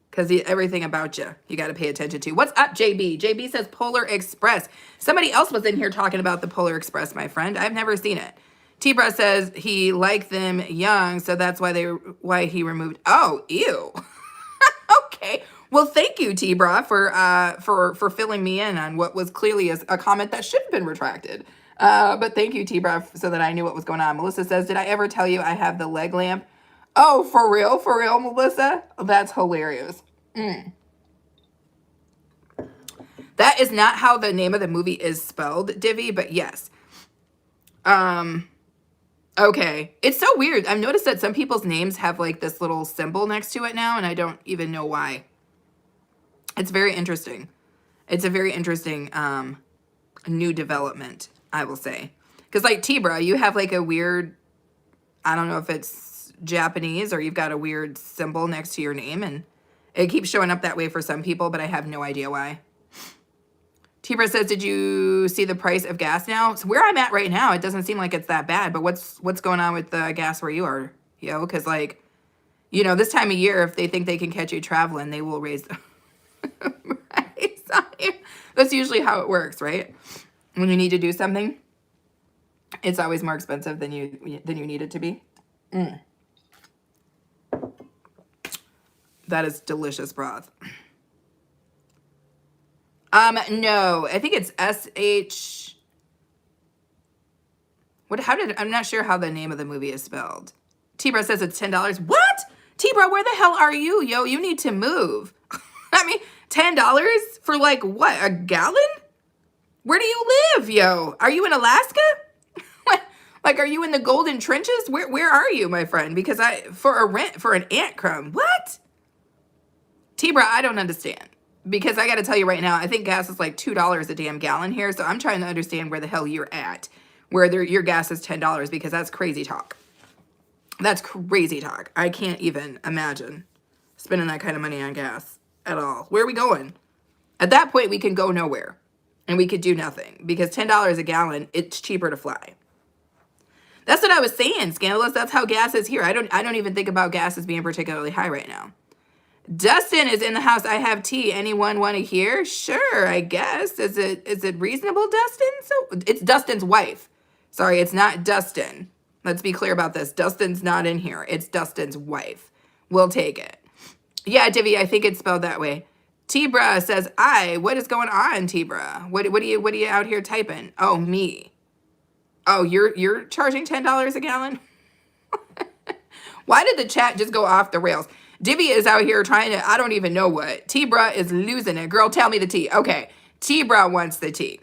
because everything about you got to pay attention to. What's up, JB? JB says Polar Express. Somebody else was in here talking about the Polar Express, my friend. I've never seen it. T-Bra says he liked them young, so that's why he removed. Oh, ew. Okay. Well, thank you, T-Bra, for filling me in on what was clearly a comment that should have been retracted. But thank you, T-Bra, so that I knew what was going on. Melissa says, did I ever tell you I have the leg lamp? Oh, for real, Melissa? That's hilarious. That is not how the name of the movie is spelled, Divvy, but yes. Okay. It's so weird. I've noticed that some people's names have like this little symbol next to it now, and I don't even know why. It's very interesting. It's a very interesting new development, I will say. Because like T-Bra, you have like a weird, I don't know if it's Japanese or you've got a weird symbol next to your name, and it keeps showing up that way for some people, but I have no idea why. T-Bra says, did you see the price of gas now? So where I'm at right now, it doesn't seem like it's that bad, but what's going on with the gas where you are, yo? Because like, you know, this time of year, if they think they can catch you traveling, they will raise the price on you. That's usually how it works, right? When you need to do something, it's always more expensive than you need it to be. That is delicious broth. No, I think it's SH. I'm not sure how the name of the movie is spelled. T-Bra says it's $10. What? T-Bra, where the hell are you? Yo, you need to move. I mean, $10 for like what? A gallon? Where do you live, yo? Are you in Alaska? Like, are you in the Golden Trenches? Where are you, my friend? Because for an ant crumb. What? T-Bra, I don't understand. Because I got to tell you right now, I think gas is like $2 a damn gallon here. So I'm trying to understand where the hell you're at. Where your gas is $10 because that's crazy talk. That's crazy talk. I can't even imagine spending that kind of money on gas at all. Where are we going? At that point, we can go nowhere. And we could do nothing. Because $10 a gallon, it's cheaper to fly. That's what I was saying, Scandalous. That's how gas is here. I don't even think about gas as being particularly high right now. Dustin is in the house. I have tea. Anyone want to hear? Sure, I guess. Is it reasonable, Dustin? So it's Dustin's wife. Sorry, it's not Dustin. Let's be clear about this. Dustin's not in here. It's Dustin's wife. We'll take it. Yeah, Divvy, I think it's spelled that way. Tibra says, what is going on, Tibra? What are you out here typing? Oh, me. Oh, you're charging $10 a gallon? Why did the chat just go off the rails? Divvy is out here trying to, I don't even know what. Tibra is losing it. Girl, tell me the tea. Okay, Tibra wants the tea.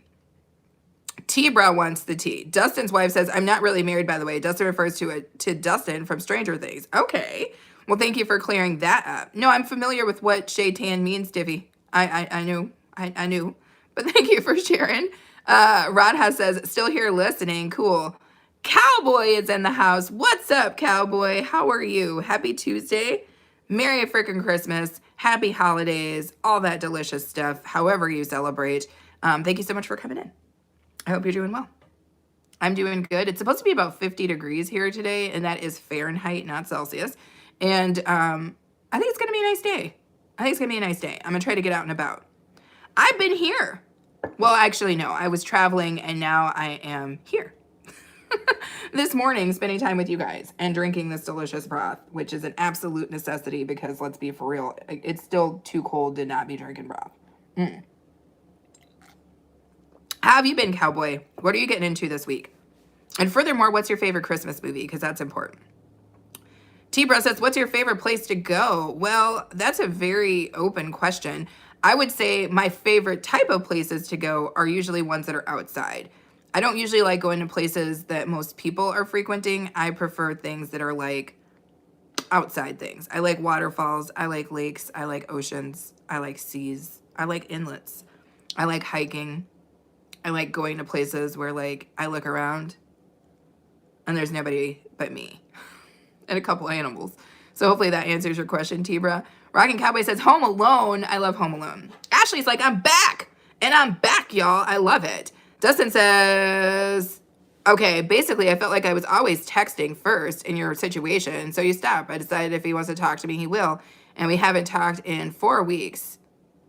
Tibra wants the tea. Dustin's wife says, I'm not really married, by the way. Dustin refers to Dustin from Stranger Things. Okay. Well, thank you for clearing that up. No, I'm familiar with what shaitan means, Divvy. I knew. I knew. But thank you for sharing. Radha says, still here listening. Cool. Cowboy is in the house. What's up, Cowboy? How are you? Happy Tuesday. Merry frickin' Christmas. Happy holidays. All that delicious stuff. However you celebrate. Thank you so much for coming in. I hope you're doing well. I'm doing good. It's supposed to be about 50 degrees here today, and that is Fahrenheit, not Celsius. And I think it's going to be a nice day. I think it's going to be a nice day. I'm going to try to get out and about. I've been here. Well, actually, no. I was traveling, and now I am here. This morning, spending time with you guys and drinking this delicious broth, which is an absolute necessity because, let's be for real, it's still too cold to not be drinking broth. How have you been, Cowboy? What are you getting into this week? And furthermore, what's your favorite Christmas movie? Because that's important. T-Bro says, what's your favorite place to go? Well, that's a very open question. I would say my favorite type of places to go are usually ones that are outside. I don't usually like going to places that most people are frequenting. I prefer things that are like outside things. I like waterfalls. I like lakes. I like oceans. I like seas. I like inlets. I like hiking. I like going to places where like I look around and there's nobody but me and a couple animals. So hopefully that answers your question, Tibra. Rockin' Cowboy says, Home Alone. I love Home Alone. Ashley's like, I'm back. And I'm back, y'all. I love it. Dustin says, okay, basically I felt like I was always texting first in your situation. So you stop. I decided if he wants to talk to me, he will. And we haven't talked in 4 weeks.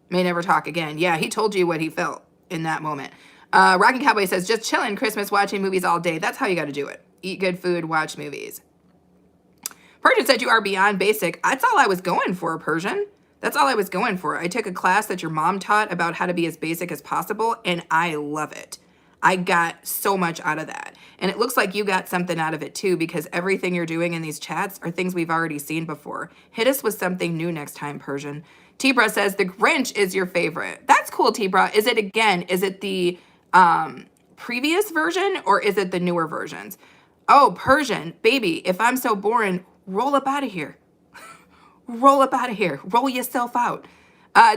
May never talk again. Yeah, he told you what he felt in that moment. Rockin' Cowboy says, just chilling Christmas, watching movies all day. That's how you got to do it. Eat good food, watch movies. Persian said you are beyond basic. That's all I was going for, Persian. That's all I was going for. I took a class that your mom taught about how to be as basic as possible, and I love it. I got so much out of that. And it looks like you got something out of it too, because everything you're doing in these chats are things we've already seen before. Hit us with something new next time, Persian. T-Bra says the Grinch is your favorite. That's cool, T-Bra. Is it the previous version or is it the newer versions? Oh, Persian, baby, if I'm so boring, roll up out of here. Roll up out of here. Roll yourself out.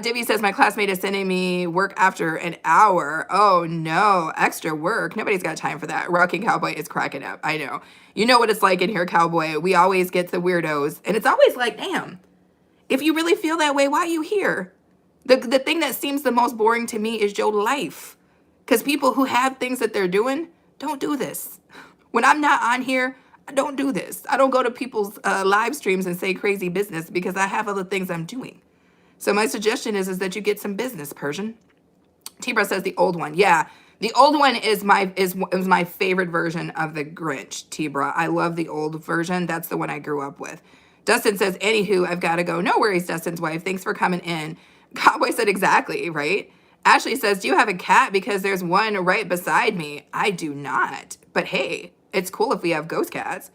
Divvy says, my classmate is sending me work after an hour. Oh, no. Extra work. Nobody's got time for that. Rocking Cowboy is cracking up. I know. You know what it's like in here, Cowboy. We always get the weirdos. And it's always like, damn, if you really feel that way, why are you here? The thing that seems the most boring to me is your life. Because people who have things that they're doing, don't do this. When I'm not on here, I don't do this. I don't go to people's live streams and say crazy business because I have other things I'm doing. So my suggestion is that you get some business, Persian. T-Bra says the old one. Yeah, the old one is my favorite version of the Grinch, T-Bra. I love the old version. That's the one I grew up with. Dustin says, anywho, I've got to go. No worries, Dustin's wife. Thanks for coming in. Cowboy said exactly, right? Ashley says, do you have a cat? Because there's one right beside me. I do not. But hey, it's cool if we have ghost cats.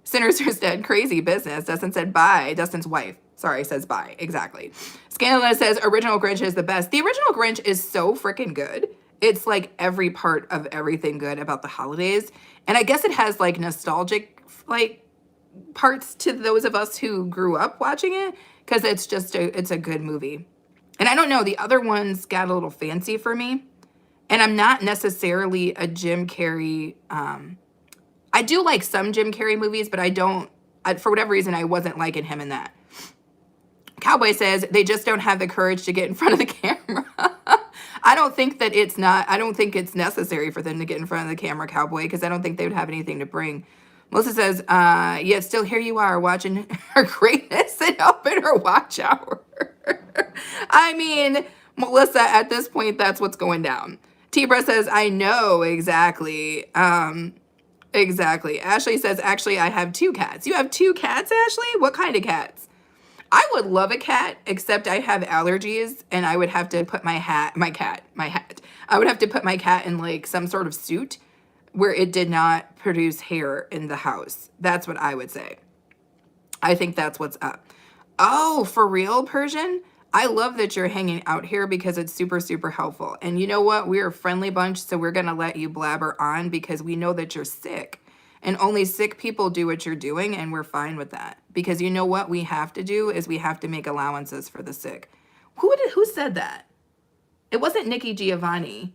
Sinister said, crazy business. Dustin said, bye. Dustin's wife. Sorry, says bye. Exactly. Scandalous says, original Grinch is the best. The original Grinch is so freaking good. It's like every part of everything good about the holidays. And I guess it has like nostalgic like parts to those of us who grew up watching it because it's a good movie. And I don't know, the other ones got a little fancy for me. And I'm not necessarily a Jim Carrey. I do like some Jim Carrey movies, but for whatever reason, I wasn't liking him in that. Cowboy says they just don't have the courage to get in front of the camera. I don't think it's necessary for them to get in front of the camera, Cowboy, because I don't think they would have anything to bring. Melissa says, yet still here you are watching her greatness and helping her watch hour. I mean, Melissa, at this point, that's what's going down. T-Bra says, I know, exactly. Exactly. Ashley says, actually, I have 2 cats. You have 2 cats, Ashley? What kind of cats? I would love a cat, except I have allergies and I would have to put I would have to put my cat in like some sort of suit where it did not produce hair in the house. That's what I would say. I think that's what's up. Oh, for real, Persian? I love that you're hanging out here because it's super, super helpful. And you know what? We're a friendly bunch, so we're going to let you blabber on because we know that you're sick. And only sick people do what you're doing, and we're fine with that. Because you know what we have to do is we have to make allowances for the sick. Who said that? It wasn't Nikki Giovanni.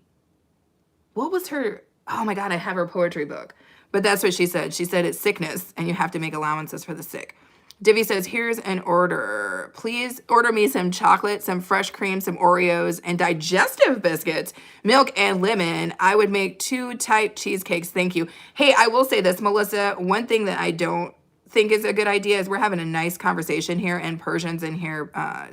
What was her? Oh my God, I have her poetry book. But that's what she said. She said it's sickness, and you have to make allowances for the sick. Divvy says, here's an order. Please order me some chocolate, some fresh cream, some Oreos, and digestive biscuits, milk, and lemon. I would make 2 type cheesecakes. Thank you. Hey, I will say this, Melissa. One thing that I don't think is a good idea is we're having a nice conversation here, and Persian's in here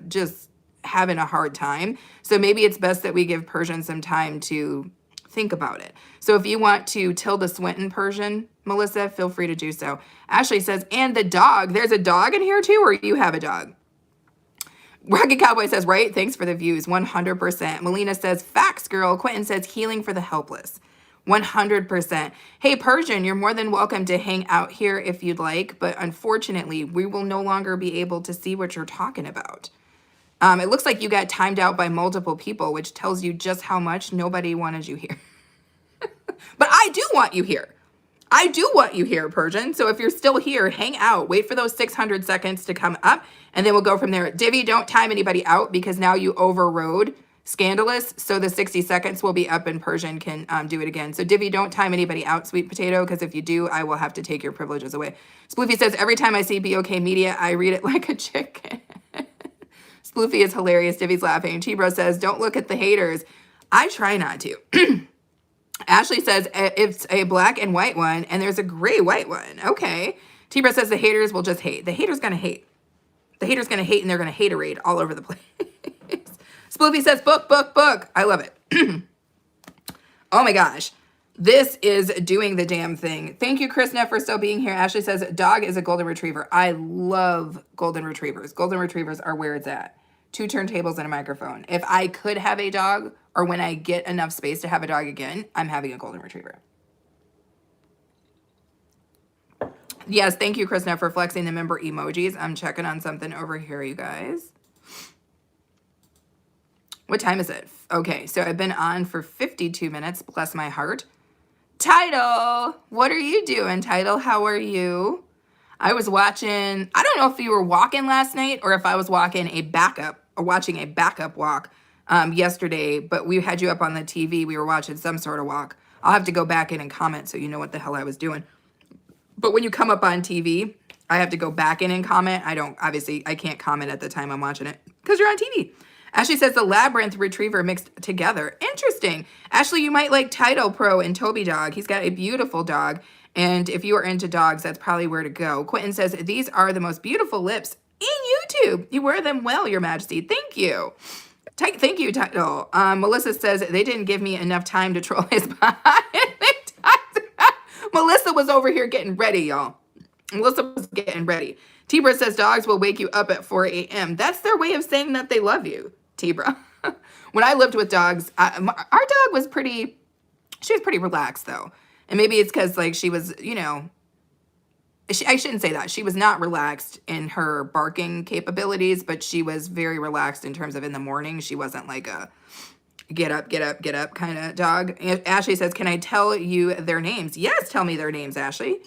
just having a hard time. So maybe it's best that we give Persian some time to think about it. So if you want to Tilda Swinton Persian, Melissa, feel free to do so. Ashley says, and the dog. There's a dog in here too, or you have a dog? Rocket Cowboy says, right? Thanks for the views. 100%. Melina says, facts, girl. Quentin says, healing for the helpless. 100%. Hey, Persian, you're more than welcome to hang out here if you'd like, but unfortunately, we will no longer be able to see what you're talking about. It looks like you got timed out by multiple people, which tells you just how much nobody wanted you here. But I do want you here. I do want you here, Persian. So if you're still here, hang out. Wait for those 600 seconds to come up, and then we'll go from there. Divvy, don't time anybody out because now you overrode Scandalous. So the 60 seconds will be up and Persian can do it again. So Divvy, don't time anybody out, Sweet Potato, because if you do, I will have to take your privileges away. Sploofy says, every time I see BOK Media, I read it like a chicken. Sploofy is hilarious. Divvy's laughing. T-Bro says, don't look at the haters. I try not to. Ashley says, it's a black and white one, and there's a gray white one. Okay. T-Bro says the haters will just hate. The hater's going to hate. The hater's going to hate, and they're going to haterade all over the place. Sploofy says, book, book, book. I love it. Oh, my gosh. This is doing the damn thing. Thank you, Krishna, for still being here. Ashley says, dog is a golden retriever. I love golden retrievers. Golden retrievers are where it's at. 2 turntables and a microphone. If I could have a dog, or when I get enough space to have a dog again, I'm having a golden retriever. Yes, thank you, Krishna, for flexing the member emojis. I'm checking on something over here, you guys. What time is it? Okay, so I've been on for 52 minutes. Bless my heart. Title, what are you doing, Title? How are you? I was watching, I don't know if you were walking last night or if I was watching a backup walk yesterday, but we had you up on the TV. We were watching some sort of walk. I'll have to go back in and comment so you know what the hell I was doing. But when you come up on TV, I have to go back in and comment. I can't comment at the time I'm watching it because you're on TV. Ashley says the Labyrinth Retriever mixed together. Interesting. Ashley, you might like Title Pro and Toby Dog. He's got a beautiful dog. And if you are into dogs, that's probably where to go. Quentin says, these are the most beautiful lips in YouTube. You wear them well, Your Majesty. Thank you. Thank you, Title. Melissa says, they didn't give me enough time to troll his behind. Melissa was over here getting ready, y'all. Melissa was getting ready. T-Bra says, dogs will wake you up at 4 a.m. That's their way of saying that they love you, T-Bra. When I lived with dogs, our dog was pretty relaxed, though. And maybe it's because, like, she was, you know, I shouldn't say that. She was not relaxed in her barking capabilities, but she was very relaxed in terms of in the morning. She wasn't like a get up, get up, get up kind of dog. And Ashley says, can I tell you their names? Yes, tell me their names, Ashley.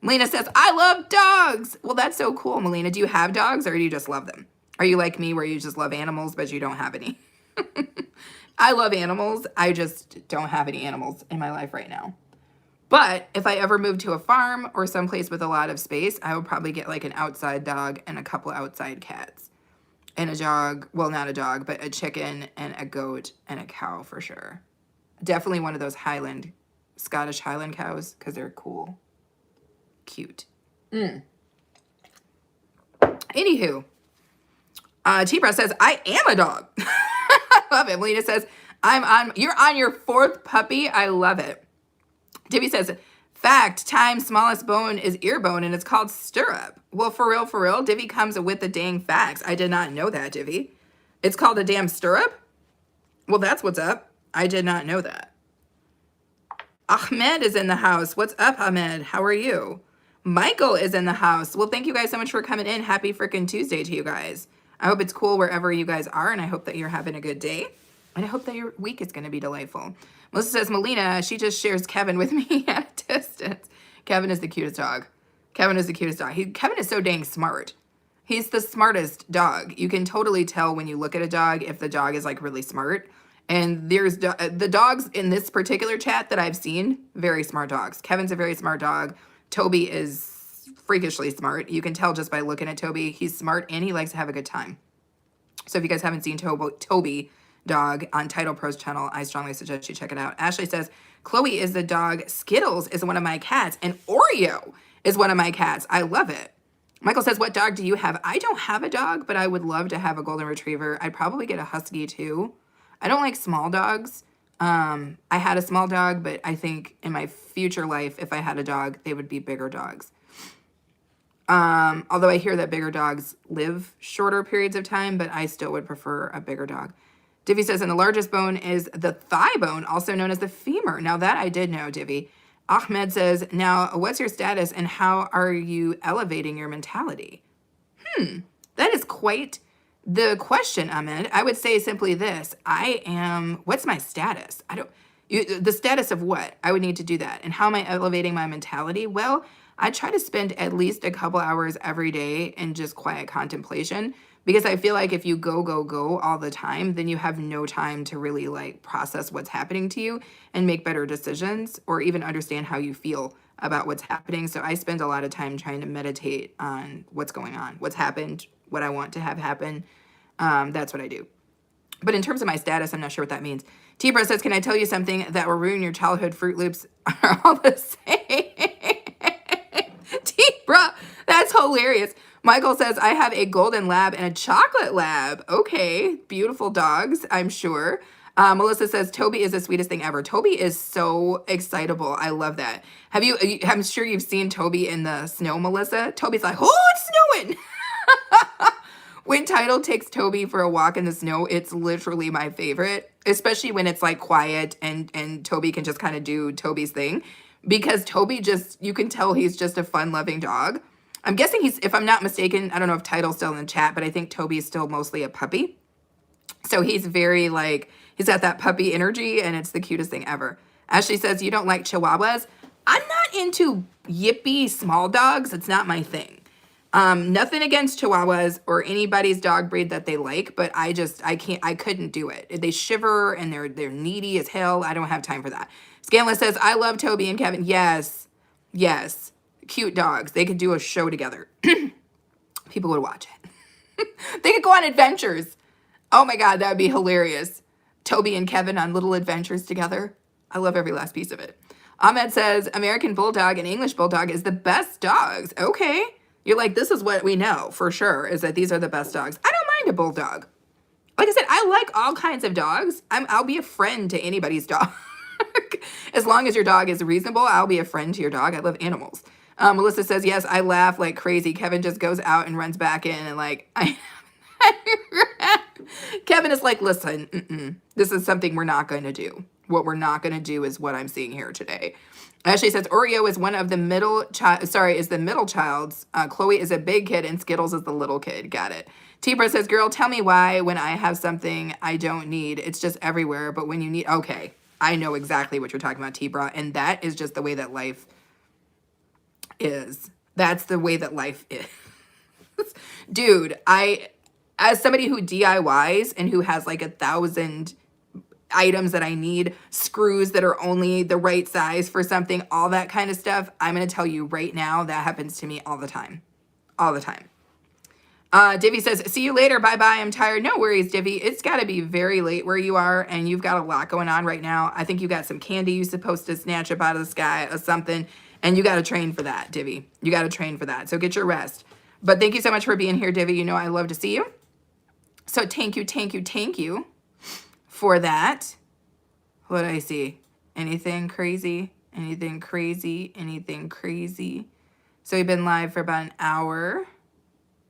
Melina says, I love dogs. Well, that's so cool, Melina. Do you have dogs or do you just love them? Are you like me where you just love animals, but you don't have any? I love animals. I just don't have any animals in my life right now. But if I ever moved to a farm or someplace with a lot of space, I would probably get like an outside dog and a couple outside cats. And a dog, well, not a dog, but a chicken and a goat and a cow for sure. Definitely one of those Scottish Highland cows because they're cool. Cute. Anywho, T-Bra says, I am a dog. I love it. Melina says, you're on your 4th puppy. I love it. Divvy says, Fact, time's smallest bone is ear bone, and it's called stirrup. Well, for real, Divvy comes with the dang facts. I did not know that, Divvy. It's called a damn stirrup? Well, that's what's up. I did not know that. Ahmed is in the house. What's up, Ahmed? How are you? Michael is in the house. Well, thank you guys so much for coming in. Happy freaking Tuesday to you guys. I hope it's cool wherever you guys are, and I hope that you're having a good day. And I hope that your week is going to be delightful. Melissa says, Melina, she just shares Kevin with me at a distance. Kevin is the cutest dog. Kevin is the cutest dog. Kevin is so dang smart. He's the smartest dog. You can totally tell when you look at a dog if the dog is like really smart. And there's the dogs in this particular chat that I've seen, very smart dogs. Kevin's a very smart dog. Toby is freakishly smart. You can tell just by looking at Toby. He's smart and he likes to have a good time. So if you guys haven't seen Toby dog on Title Pro's channel, I strongly suggest you check it out. Ashley says, Chloe is the dog. Skittles is one of my cats. And Oreo is one of my cats. I love it. Michael says, what dog do you have? I don't have a dog, but I would love to have a golden retriever. I'd probably get a husky too. I don't like small dogs. I had a small dog, but I think in my future life, if I had a dog, they would be bigger dogs. Although I hear that bigger dogs live shorter periods of time, but I still would prefer a bigger dog. Divvy says, and the largest bone is the thigh bone, also known as the femur. Now that I did know, Divvy. Ahmed says, now what's your status and how are you elevating your mentality? That is quite the question, Ahmed. I would say simply this. What's my status? The status of what? I would need to do that. And how am I elevating my mentality? Well, I try to spend at least a couple hours every day in just quiet contemplation, because I feel like if you go all the time, then you have no time to really like process what's happening to you and make better decisions or even understand how you feel about what's happening. So I spend a lot of time trying to meditate on what's going on, what's happened, what I want to have happen. That's what I do. But in terms of my status, I'm not sure what that means. T-Bro says, can I tell you something that will ruin your childhood? Fruit Loops are all the same. T-Bro, that's hilarious. Michael says, I have a golden lab and a chocolate lab. Okay, beautiful dogs, I'm sure. Melissa says, Toby is the sweetest thing ever. Toby is so excitable. I love that. I'm sure you've seen Toby in the snow, Melissa. Toby's like, oh, it's snowing. When Tidal takes Toby for a walk in the snow, it's literally my favorite, especially when it's like quiet and Toby can just kind of do Toby's thing, because Toby you can tell he's just a fun-loving dog. I'm guessing if I'm not mistaken, I don't know if Tidal's still in the chat, but I think Toby's still mostly a puppy. So he's very he's got that puppy energy and it's the cutest thing ever. Ashley says, you don't like Chihuahuas? I'm not into yippy small dogs. It's not my thing. Nothing against Chihuahuas or anybody's dog breed that they like, but I couldn't do it. They shiver and they're needy as hell. I don't have time for that. Scanless says, I love Toby and Kevin. Yes. Cute dogs. They could do a show together. People would watch it. They could go on adventures. Oh my God, that would be hilarious. Toby and Kevin on little adventures together. I love every last piece of it. Ahmed says, American Bulldog and English Bulldog is the best dogs. Okay. You're like, this is what we know for sure, is that these are the best dogs. I don't mind a bulldog. Like I said, I like all kinds of dogs. I'll be a friend to anybody's dog. As long as your dog is reasonable, I'll be a friend to your dog. I love animals. Melissa says, yes, I laugh like crazy. Kevin just goes out and runs back in and Kevin is like, listen, this is something we're not going to do. What we're not going to do is what I'm seeing here today. Ashley says, Oreo is one of the middle child's. Chloe is a big kid and Skittles is the little kid. Got it. T-Bro says, girl, tell me why when I have something I don't need, it's just everywhere. But when you need, okay, I know exactly what you're talking about, T-Bro. And that is just the way that life is. That's the way that life is. Dude, as somebody who DIYs and who has like 1,000 items that I need, screws that are only the right size for something, all that kind of stuff, I'm going to tell you right now, that happens to me all the time. All the time. Divvy says, see you later. Bye-bye. I'm tired. No worries, Divvy. It's got to be very late where you are, and you've got a lot going on right now. I think you got some candy you're supposed to snatch up out of the sky or something, and you got to train for that, Divvy. You got to train for that. So get your rest. But thank you so much for being here, Divvy. You know I love to see you. So thank you for that. What did I see? Anything crazy? Anything crazy? Anything crazy? So we've been live for about an hour.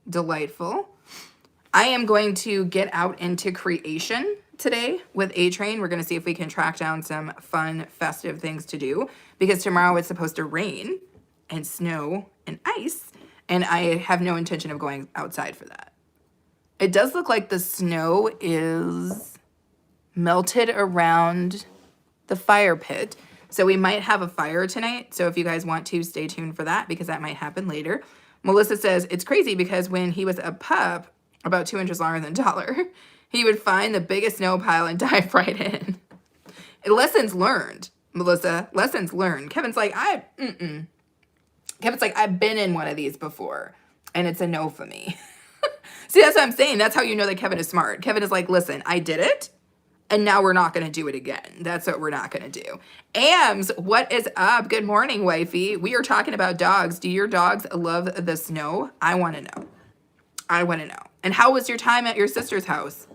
Delightful. I am going to get out into creation today with A-Train. We're going to see if we can track down some fun, festive things to do because tomorrow it's supposed to rain and snow and ice, and I have no intention of going outside for that. It does look like the snow is melted around the fire pit, so we might have a fire tonight. So if you guys want to, stay tuned for that because that might happen later. Melissa says, it's crazy because when he was a pup, about 2 inches longer than taller, he would find the biggest snow pile and dive right in. Lessons learned, Melissa. Lessons learned. Kevin's like, Kevin's like, I've been in one of these before, and it's a no for me. See, that's what I'm saying. That's how you know that Kevin is smart. Kevin is like, listen, I did it, and now we're not going to do it again. That's what we're not going to do. Ams, what is up? Good morning, wifey. We are talking about dogs. Do your dogs love the snow? I want to know. I want to know. And how was your time at your sister's house?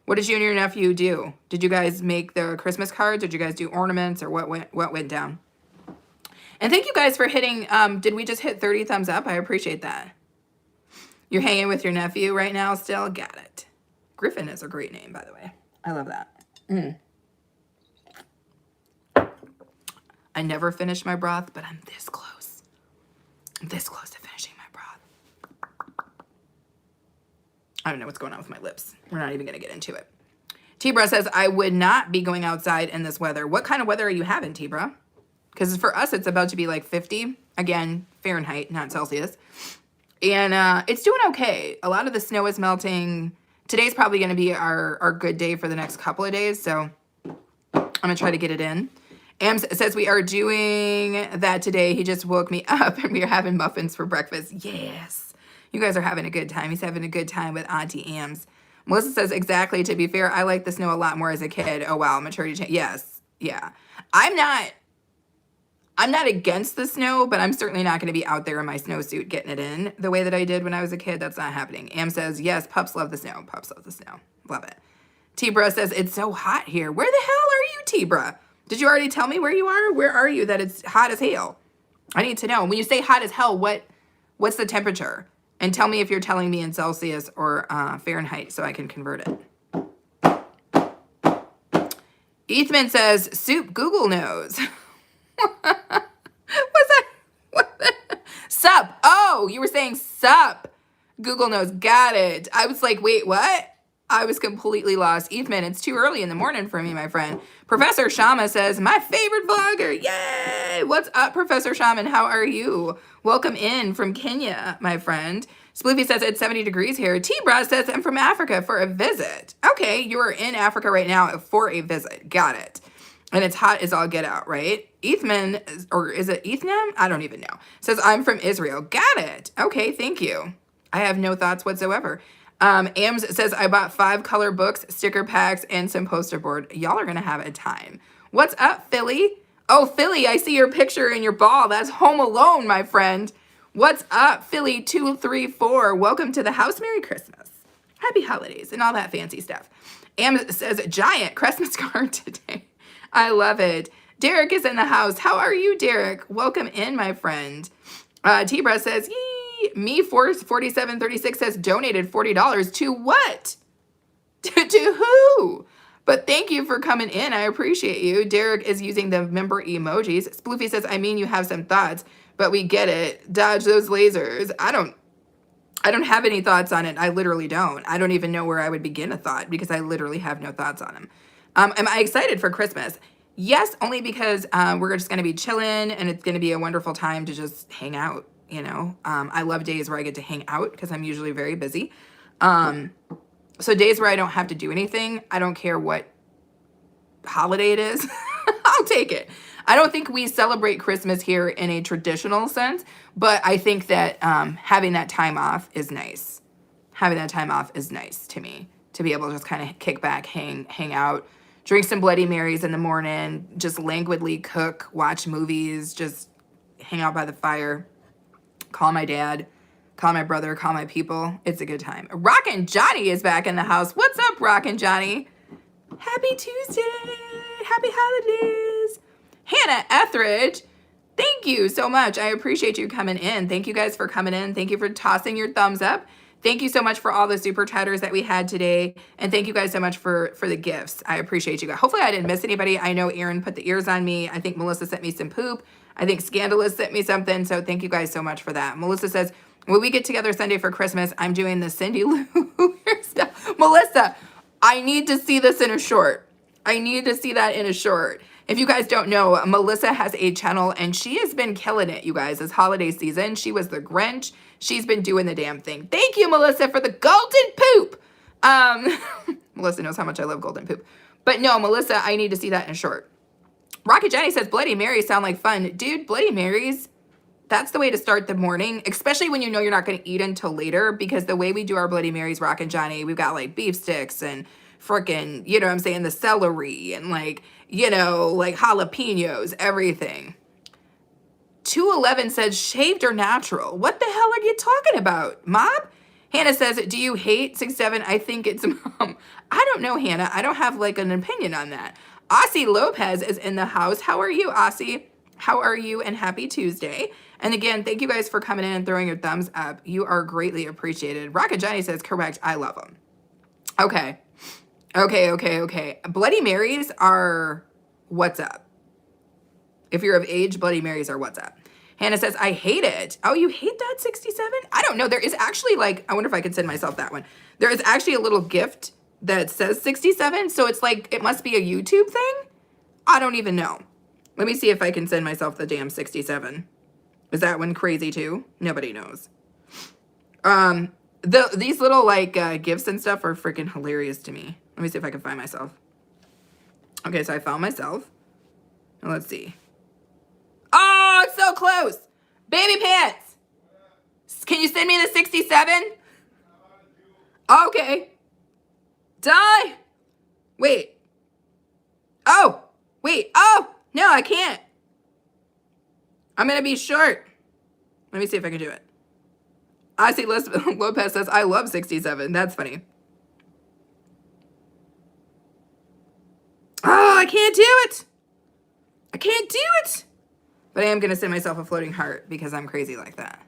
What did you and your nephew do? Did you guys make the Christmas cards? Did you guys do ornaments, or what went down? And thank you guys for hitting, did we just hit 30 thumbs up? I appreciate that. You're hanging with your nephew right now still? Got it. Griffin is a great name, by the way. I love that. I never finish my broth, but I'm this close. I'm this close to finishing my broth. I don't know what's going on with my lips. We're not even going to get into it. Tibra says, I would not be going outside in this weather. What kind of weather are you having, Tibra? Because for us, it's about to be like 50. Again, Fahrenheit, not Celsius. And it's doing okay. A lot of the snow is melting. Today's probably going to be our good day for the next couple of days. So I'm going to try to get it in. Ams says we are doing that today. He just woke me up and we are having muffins for breakfast. Yes. You guys are having a good time. He's having a good time with Auntie Ams. Melissa says, exactly. To be fair, I like the snow a lot more as a kid. Oh, wow. Maturity change. Yes. Yeah. I'm not against the snow, but I'm certainly not going to be out there in my snowsuit getting it in the way that I did when I was a kid. That's not happening. Am says, yes, pups love the snow. Pups love the snow. Love it. Tibra says, it's so hot here. Where the hell are you, Tibra? Did you already tell me where you are? Where are you that it's hot as hell? I need to know. When you say hot as hell, what's the temperature? And tell me if you're telling me in Celsius or Fahrenheit so I can convert it. Ethman says, soup Google knows. What's that? What the? Sup. Oh, you were saying sup. Google knows. Got it. I was like, wait, what? I was completely lost. Ethman, it's too early in the morning for me, my friend. Professor Shama says, my favorite vlogger. Yay! What's up, Professor Shaman? How are you? Welcome in from Kenya, my friend. Sploofy says it's 70 degrees here. T-Bra says I'm from Africa for a visit. Okay, you are in Africa right now for a visit. Got it. And it's hot as all get out, right? Ethman, or is it Ethnam? I don't even know. Says I'm from Israel. Got it. Okay, thank you. I have no thoughts whatsoever. Ams says, I bought 5 color books, sticker packs, and some poster board. Y'all are going to have a time. What's up, Philly? Oh, Philly, I see your picture in your ball. That's Home Alone, my friend. What's up, Philly 234? Welcome to the house. Merry Christmas. Happy holidays and all that fancy stuff. Ams says, giant Christmas card today. I love it. Derek is in the house. How are you, Derek? Welcome in, my friend. T-Bra says, yee. Me 4736 says donated $40 to what? To who? But thank you for coming in. I appreciate you. Derek is using the member emojis. Sploofy says, I mean, you have some thoughts, but we get it. Dodge those lasers. I don't have any thoughts on it. I literally don't. I don't even know where I would begin a thought because I literally have no thoughts on them. Am I excited for Christmas? Yes, only because we're just going to be chilling and it's going to be a wonderful time to just hang out. You know, I love days where I get to hang out because I'm usually very busy. So days where I don't have to do anything, I don't care what holiday it is. I'll take it. I don't think we celebrate Christmas here in a traditional sense, but I think that having that time off is nice. Having that time off is nice to me, to be able to just kind of kick back, hang out, drink some Bloody Marys in the morning, just languidly cook, watch movies, just hang out by the fire. Call my dad, call my brother, call my people. It's a good time. Rockin' Johnny is back in the house. What's up, Rockin' Johnny? Happy Tuesday. Happy holidays. Hannah Etheridge, thank you so much. I appreciate you coming in. Thank you guys for coming in. Thank you for tossing your thumbs up. Thank you so much for all the super chatters that we had today. And thank you guys so much for the gifts. I appreciate you guys. Hopefully I didn't miss anybody. I know Erin put the ears on me. I think Melissa sent me some poop. I think Scandalous sent me something. So thank you guys so much for that. Melissa says, when we get together Sunday for Christmas, I'm doing the Cindy Lou stuff. Melissa, I need to see this in a short. I need to see that in a short. If you guys don't know, Melissa has a channel and she has been killing it, you guys, this holiday season. She was the Grinch. She's been doing the damn thing. Thank you, Melissa, for the golden poop. Melissa knows how much I love golden poop. But no, Melissa, I need to see that in a short. Rocket Johnny says, Bloody Marys sound like fun. Dude, Bloody Marys, that's the way to start the morning, especially when you know you're not going to eat until later, because the way we do our Bloody Marys, Rocket Johnny, we've got like beef sticks and frickin', you know what I'm saying, the celery and like, you know, like jalapenos, everything. 211 says shaved or natural. What the hell are you talking about, Mob? Hannah says, do you hate 6'7"? I think it's Mom. I don't know, Hannah. I don't have like an opinion on that. Aussie Lopez is in the house. How are you, Aussie? How are you? And happy Tuesday. And again, thank you guys for coming in and throwing your thumbs up. You are greatly appreciated. Rocket Johnny says, correct. I love them. Okay. Okay. Bloody Marys are what's up. If you're of age, Bloody Marys are what's up. Hannah says, I hate it. Oh, you hate that 67? I don't know. There is actually like, I wonder if I could send myself that one. There is actually a little gift that says 67. So it's like, it must be a YouTube thing. I don't even know. Let me see if I can send myself the damn 67. Is that one crazy too? Nobody knows. These little like gifts and stuff are freaking hilarious to me. Let me see if I can find myself. Okay, so I found myself. Let's see. Oh, it's so close. Baby pants. Can you send me the 67? Okay. Die. Wait. Oh, wait. Oh, no, I can't. I'm going to be short. Let me see if I can do it. I see Lopez says, I love 67. That's funny. Oh, I can't do it. I can't do it. But I am going to send myself a floating heart because I'm crazy like that.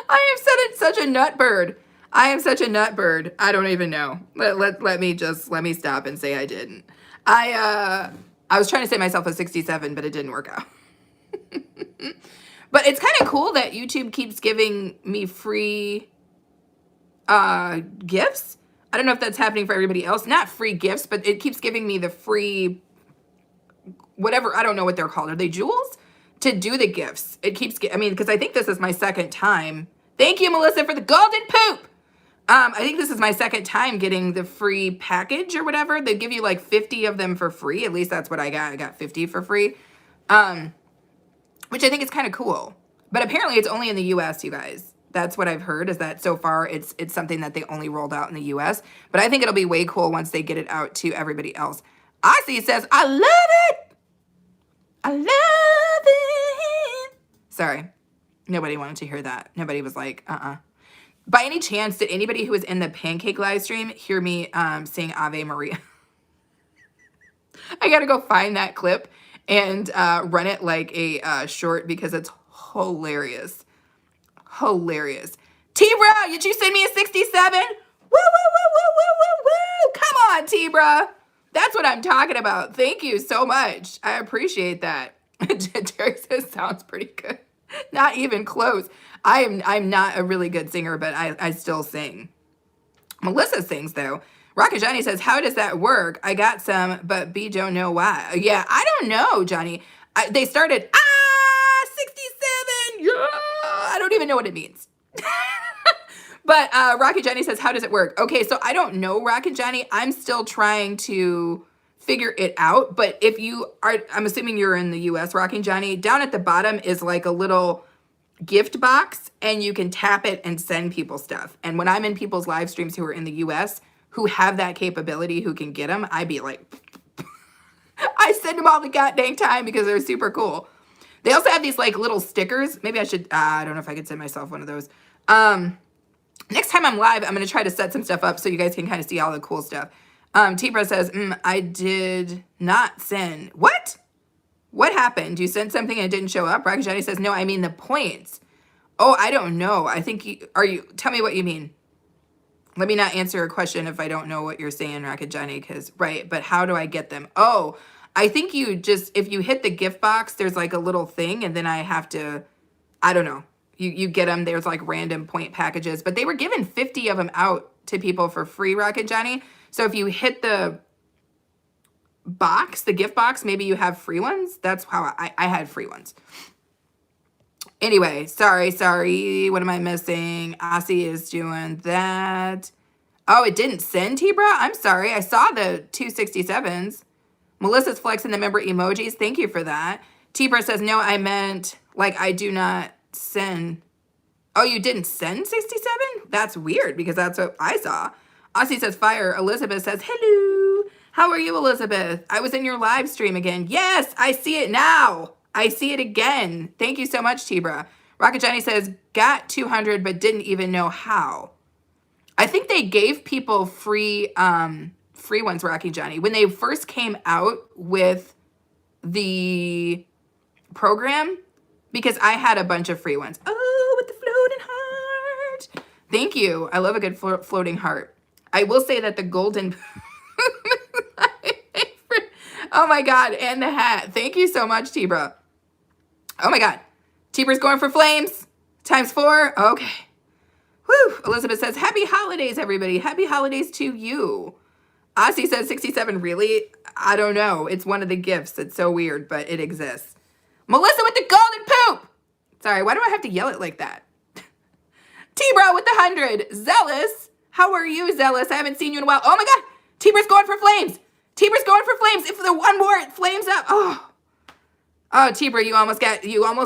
I am such a nut bird. I am such a nut bird. I don't even know. Let me stop and say I didn't. I was trying to say myself a 67, but it didn't work out. But it's kind of cool that YouTube keeps giving me free gifts. I don't know if that's happening for everybody else. Not free gifts, but it keeps giving me the free whatever. I don't know what they're called. Are they jewels? To do the gifts. It keeps, I mean, because I think this is my second time. Thank you, Melissa, for the golden poop. I think this is my second time getting the free package or whatever. They give you like 50 of them for free. At least that's what I got. I got 50 for free. Which I think is kind of cool. But apparently it's only in the US, you guys. That's what I've heard, is that so far it's something that they only rolled out in the US. But I think it'll be way cool once they get it out to everybody else. Ozzy says, I love it. I love it. Sorry. Nobody wanted to hear that. Nobody was like, By any chance, did anybody who was in the pancake live stream hear me sing Ave Maria? I got to go find that clip and run it like a short because it's hilarious. Hilarious. T-Bra, did you send me a 67? Woo, woo, woo, woo, woo, woo, woo. Come on, T-Bra. That's what I'm talking about. Thank you so much. I appreciate that. Terry says, sounds pretty good. Not even close. I'm not a really good singer, but I still sing. Melissa sings, though. Rocket Johnny says, how does that work? I got some, but B don't know why. Yeah, I don't know, Johnny. They started, 67, yeah. I don't even know what it means. But Rocket Johnny says, how does it work? Okay, so I don't know, Rocket Johnny. I'm still trying to figure it out. But if you are, I'm assuming you're in the US, Rocket Johnny, down at the bottom is like a little gift box, and you can tap it and send people stuff. And when I'm in people's live streams who are in the US, who have that capability, who can get them, I'd be like, I send them all the goddamn time because they're super cool. They also have these like little stickers. Maybe I should, I don't know if I could send myself one of those. Next time I'm live, I'm going to try to set some stuff up so you guys can kind of see all the cool stuff. Tibra says, I did not send. What? What happened? You sent something and it didn't show up? Rocket Johnny says, no, I mean the points. Oh, I don't know. I think tell me what you mean. Let me not answer a question if I don't know what you're saying, Rocket Johnny, because, right, but how do I get them? Oh, I think you just, if you hit the gift box, there's like a little thing, and then I have to, I don't know. You get them, there's like random point packages, but they were giving 50 of them out to people for free, Rocket Johnny. So if you hit the box, the gift box, maybe you have free ones. That's how I had free ones. Anyway, sorry. What am I missing? Aussie is doing that. Oh, it didn't send, Tibra? I'm sorry. I saw the 267s. Melissa's flexing the member emojis. Thank you for that. Tibra says, no, I meant, like, I do not send. Oh, you didn't send 67? That's weird because that's what I saw. Aussie says, fire. Elizabeth says, hello. How are you, Elizabeth? I was in your live stream again. Yes, I see it now. I see it again. Thank you so much, Tibra. Rocket Johnny says, got 200 but didn't even know how. I think they gave people free ones, Rocky Johnny. When they first came out with the program, because I had a bunch of free ones. Oh, with the floating heart. Thank you. I love a good floating heart. I will say that the golden... Oh my God, and the hat. Thank you so much, Tibra. Oh my God. Tibra's going for flames. ×4. Okay. Whew. Elizabeth says, happy holidays, everybody. Happy holidays to you. Aussie says 67. Really? I don't know. It's one of the gifts. It's so weird, but it exists. Melissa with the golden poop. Sorry, why do I have to yell it like that? T-Bro with the 100. Zealous. How are you, Zealous? I haven't seen you in a while. Oh my God. Tibra's going for flames. Tibra's going for flames. If the one more, it flames up. Oh, Tibra, you almost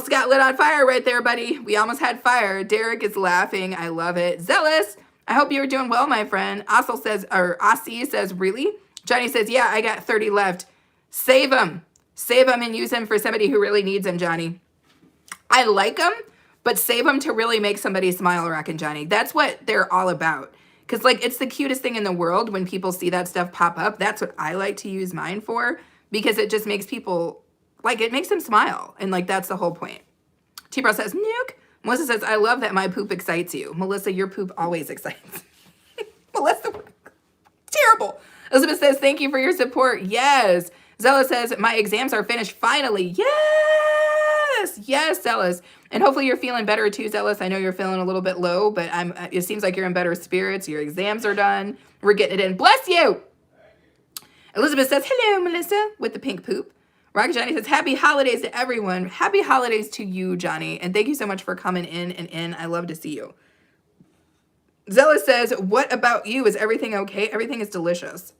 got lit on fire right there, buddy. We almost had fire. Derek is laughing. I love it. Zealous. I hope you're doing well, my friend. Aussie says, really? Johnny says, yeah, I got 30 left. Save them. Save them and use them for somebody who really needs them, Johnny. I like them, but save them to really make somebody smile, Rockin' Johnny. That's what they're all about. Because, like, it's the cutest thing in the world when people see that stuff pop up. That's what I like to use mine for, because it just makes people, like, it makes them smile. And, like, that's the whole point. T-Bro says, nuke. Melissa says, I love that my poop excites you. Melissa, your poop always excites. Melissa, terrible. Elizabeth says, thank you for your support. Yes. Zella says, my exams are finished finally. Yes. Yes, Zealous. And hopefully you're feeling better too, Zealous. I know you're feeling a little bit low, but it seems like you're in better spirits. Your exams are done. We're getting it in. Bless you. Elizabeth says, hello, Melissa, with the pink poop. Rocket Johnny says, happy holidays to everyone. Happy holidays to you, Johnny. And thank you so much for coming in and in. I love to see you. Zealous says, what about you? Is everything okay? Everything is delicious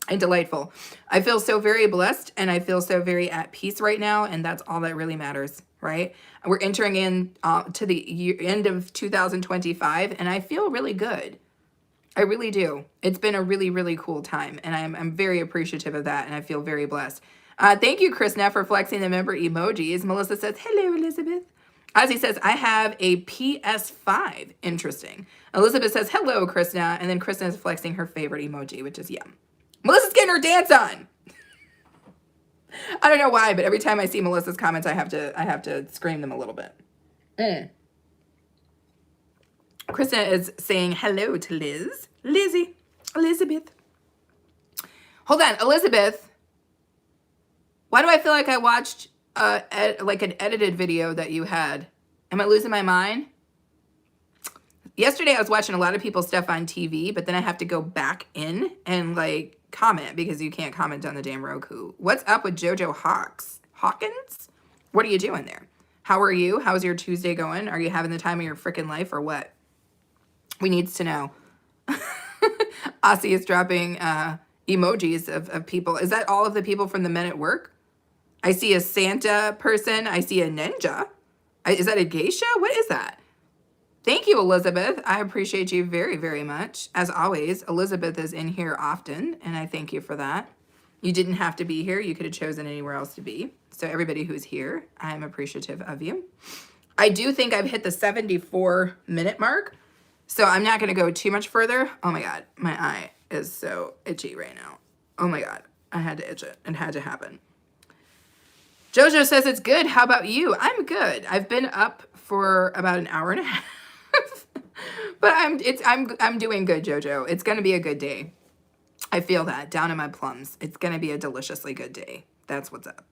and delightful. I feel so very blessed and I feel so very at peace right now. And that's all that really matters, right? We're entering in to the end of 2025 and I feel really good. I really do. It's been a really, really cool time. And I'm very appreciative of that. And I feel very blessed. Thank you, Krishna, for flexing the member emojis. Melissa says, hello, Elizabeth. Ozzy says, I have a PS5. Interesting. Elizabeth says, hello, Krishna. And then Krishna is flexing her favorite emoji, which is yum. Melissa's getting her dance on. I don't know why, but every time I see Melissa's comments, I have to scream them a little bit. Krishna is saying hello to Liz. Lizzie. Elizabeth. Hold on, Elizabeth. Why do I feel like I watched like an edited video that you had? Am I losing my mind? Yesterday I was watching a lot of people's stuff on TV, but then I have to go back in and like comment because you can't comment on the damn Roku. What's up with JoJo Hawkins? What are you doing there? How are you? How's your Tuesday going? Are you having the time of your freaking life or what? We needs to know. Aussie is dropping emojis of people. Is that all of the people from the Men at Work? I see a Santa person. I see a ninja. Is that a geisha? What is that? Thank you, Elizabeth. I appreciate you very, very much. As always, Elizabeth is in here often, and I thank you for that. You didn't have to be here. You could have chosen anywhere else to be. So everybody who's here, I'm appreciative of you. I do think I've hit the 74-minute mark, so I'm not going to go too much further. Oh my God, my eye. is so itchy right now. Oh my God. I had to itch it. It had to happen. Jojo says it's good. How about you? I'm good. I've been up for about an hour and a half. But I'm doing good, Jojo. It's gonna be a good day. I feel that down in my plums. It's gonna be a deliciously good day. That's what's up.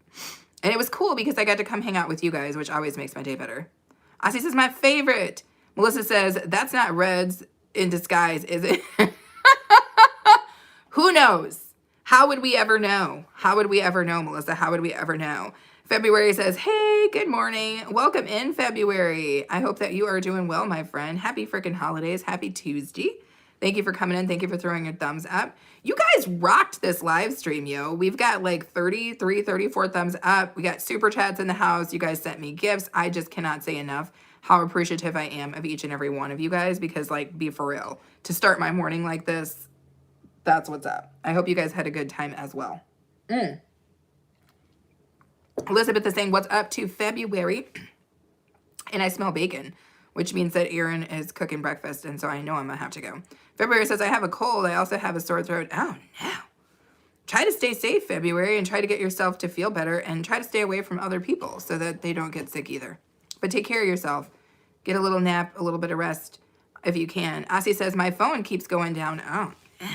And it was cool because I got to come hang out with you guys, which always makes my day better. Ozzy says my favorite. Melissa says that's not Reds in disguise, is it? Who knows? How would we ever know? How would we ever know, Melissa? How would we ever know? February says, hey, good morning. Welcome in, February. I hope that you are doing well, my friend. Happy freaking holidays. Happy Tuesday. Thank you for coming in. Thank you for throwing your thumbs up. You guys rocked this live stream, yo. We've got like 33, 34 thumbs up. We got super chats in the house. You guys sent me gifts. I just cannot say enough how appreciative I am of each and every one of you guys because, like, be for real. To start my morning like this, that's what's up. I hope you guys had a good time as well. Elizabeth is saying, what's up to February? And I smell bacon, which means that Aaron is cooking breakfast, and so I know I'm going to have to go. February says, I have a cold. I also have a sore throat. Oh, no. Try to stay safe, February, and try to get yourself to feel better, and try to stay away from other people so that they don't get sick either. But take care of yourself. Get a little nap, a little bit of rest if you can. Ossie says, my phone keeps going down. Oh, no.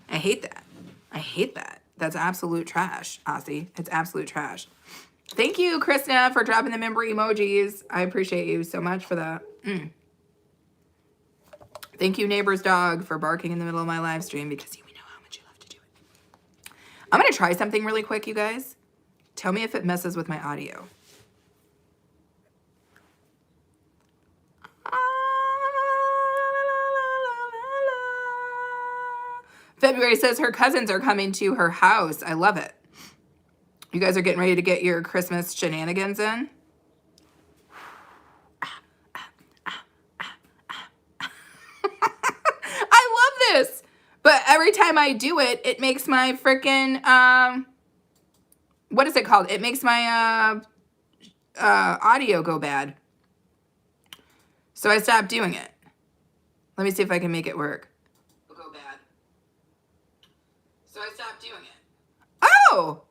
I hate that. I hate that. That's absolute trash, Ossie. It's absolute trash. Thank you, Krishna, for dropping the member emojis. I appreciate you so much for that. Thank you, neighbor's dog, for barking in the middle of my live stream because you know how much you love to do it. I'm going to try something really quick, you guys. Tell me if it messes with my audio. February says her cousins are coming to her house. I love it. You guys are getting ready to get your Christmas shenanigans in? I love this. But every time I do it, it makes my freaking, what is it called? It makes my audio go bad. So I stopped doing it. Let me see if I can make it work. It'll go bad. So I stopped doing it. Oh!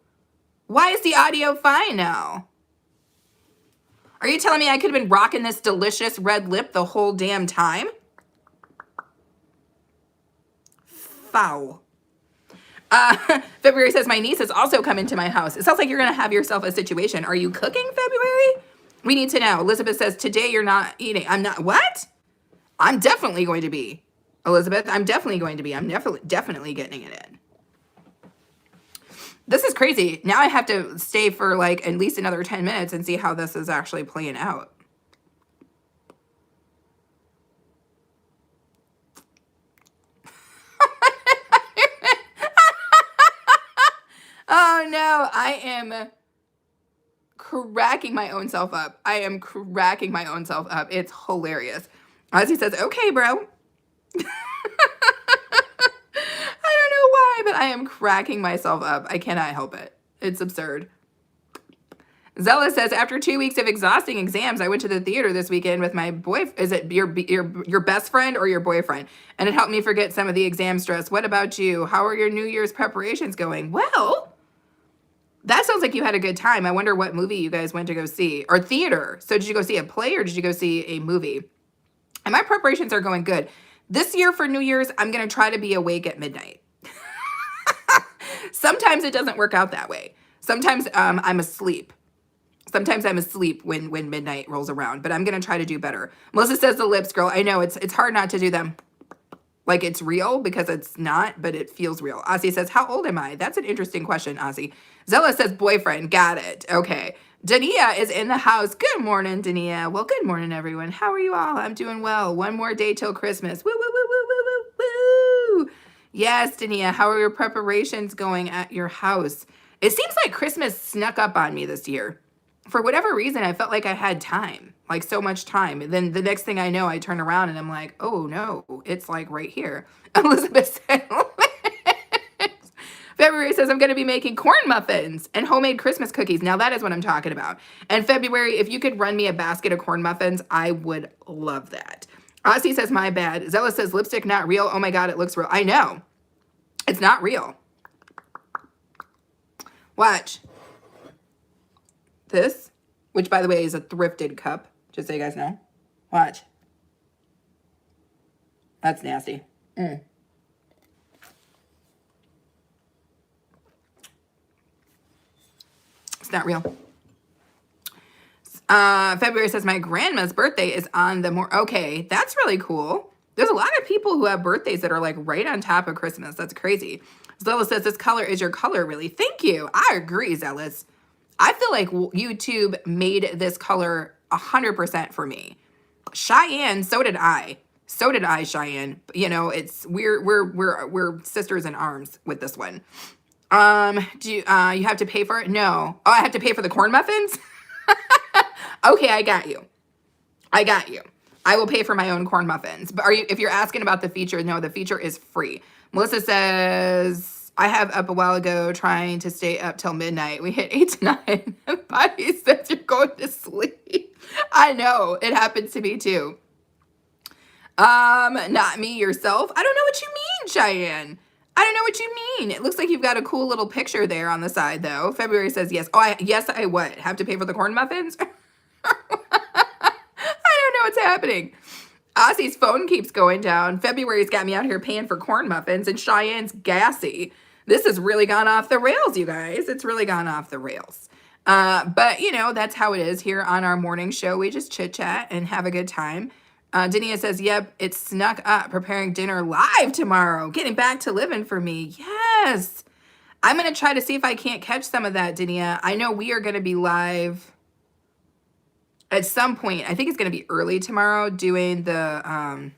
Why is the audio fine now? Are you telling me I could have been rocking this delicious red lip the whole damn time? Foul. February says, my niece has also come into my house. It sounds like you're going to have yourself a situation. Are you cooking, February? We need to know. Elizabeth says, today you're not eating. I'm not. What? I'm definitely going to be. Elizabeth, I'm definitely going to be. I'm definitely getting it in. This is crazy. Now I have to stay for like at least another 10 minutes and see how this is actually playing out. Oh no, I am cracking my own self up. I am cracking my own self up. It's hilarious. Ozzy says, okay, bro. I don't know why, but I am cracking myself up. I cannot help it. It's absurd. Zella says, after 2 weeks of exhausting exams, I went to the theater this weekend with my boyfriend. Is it your best friend or your boyfriend? And it helped me forget some of the exam stress. What about you? How are your New Year's preparations going? Well, that sounds like you had a good time. I wonder what movie you guys went to go see. Or theater. So did you go see a play or did you go see a movie? And my preparations are going good. This year for New Year's, I'm going to try to be awake at midnight. Sometimes it doesn't work out that way. Sometimes I'm asleep. Sometimes I'm asleep when midnight rolls around, but I'm going to try to do better. Melissa says the lips, girl. I know it's hard not to do them like it's real because it's not, but it feels real. Ozzy says, how old am I? That's an interesting question, Ozzy. Zella says boyfriend. Got it. Okay. Dania is in the house. Good morning, Dania. Well, good morning, everyone. How are you all? I'm doing well. One more day till Christmas. Woo, woo, woo, woo, woo, woo, woo. Yes, Dania. How are your preparations going at your house? It seems like Christmas snuck up on me this year. For whatever reason, I felt like I had time, like so much time. And then the next thing I know, I turn around and I'm like, oh no, it's like right here. Elizabeth said, February says, I'm going to be making corn muffins and homemade Christmas cookies. Now that is what I'm talking about. And February, if you could run me a basket of corn muffins, I would love that. Ozzy says, my bad. Zella says, lipstick not real. Oh my God, it looks real. I know. It's not real. Watch. This, which by the way is a thrifted cup, just so you guys know. Watch. That's nasty. Mm. It's not real. February says my grandma's birthday is on the okay, that's really cool. There's a lot of people who have birthdays that are like right on top of Christmas. That's crazy. Zealous says this color is your color, really. Thank you. I agree, Zealous. I feel like YouTube made this color 100% for me. Cheyenne, so did I. So did I, Cheyenne. You know, it's we're sisters in arms with this one. Do you have to pay for it? No. Oh, I have to pay for the corn muffins? Okay, I got you. I got you. I will pay for my own corn muffins. But if you're asking about the feature, no, the feature is free. Melissa says, I have up a while ago trying to stay up till midnight. We hit 8 to 9. And Bobby says you're going to sleep. I know. It happens to me too. Not me, yourself. I don't know what you mean, Cheyenne. I don't know what you mean. It looks like you've got a cool little picture there on the side, though. February says yes. Oh, yes, I what? Have to pay for the corn muffins? I don't know what's happening. Ossie's phone keeps going down. February's got me out here paying for corn muffins, and Cheyenne's gassy. This has really gone off the rails, you guys. It's really gone off the rails. But, you know, that's how it is here on our morning show. We just chit-chat and have a good time. Dania says, yep, it's snuck up, preparing dinner live tomorrow. Getting back to living for me. Yes. I'm going to try to see if I can't catch some of that, Dania. I know we are going to be live at some point. I think it's going to be early tomorrow doing the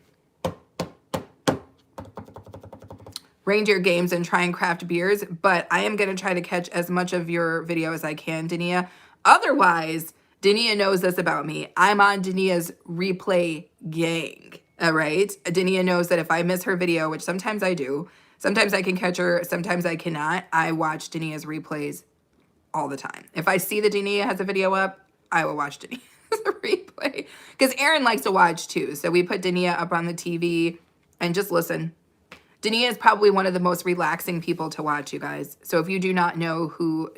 reindeer games and try and craft beers. But I am going to try to catch as much of your video as I can, Dania. Otherwise, Dania knows this about me. I'm on Dania's replay gang, all right? Dania knows that if I miss her video, which sometimes I do, sometimes I can catch her, sometimes I cannot, I watch Dania's replays all the time. If I see that Dania has a video up, I will watch Dania's replay. Because Aaron likes to watch too, so we put Dania up on the TV and just listen. Dania is probably one of the most relaxing people to watch, you guys. So if you do not know who,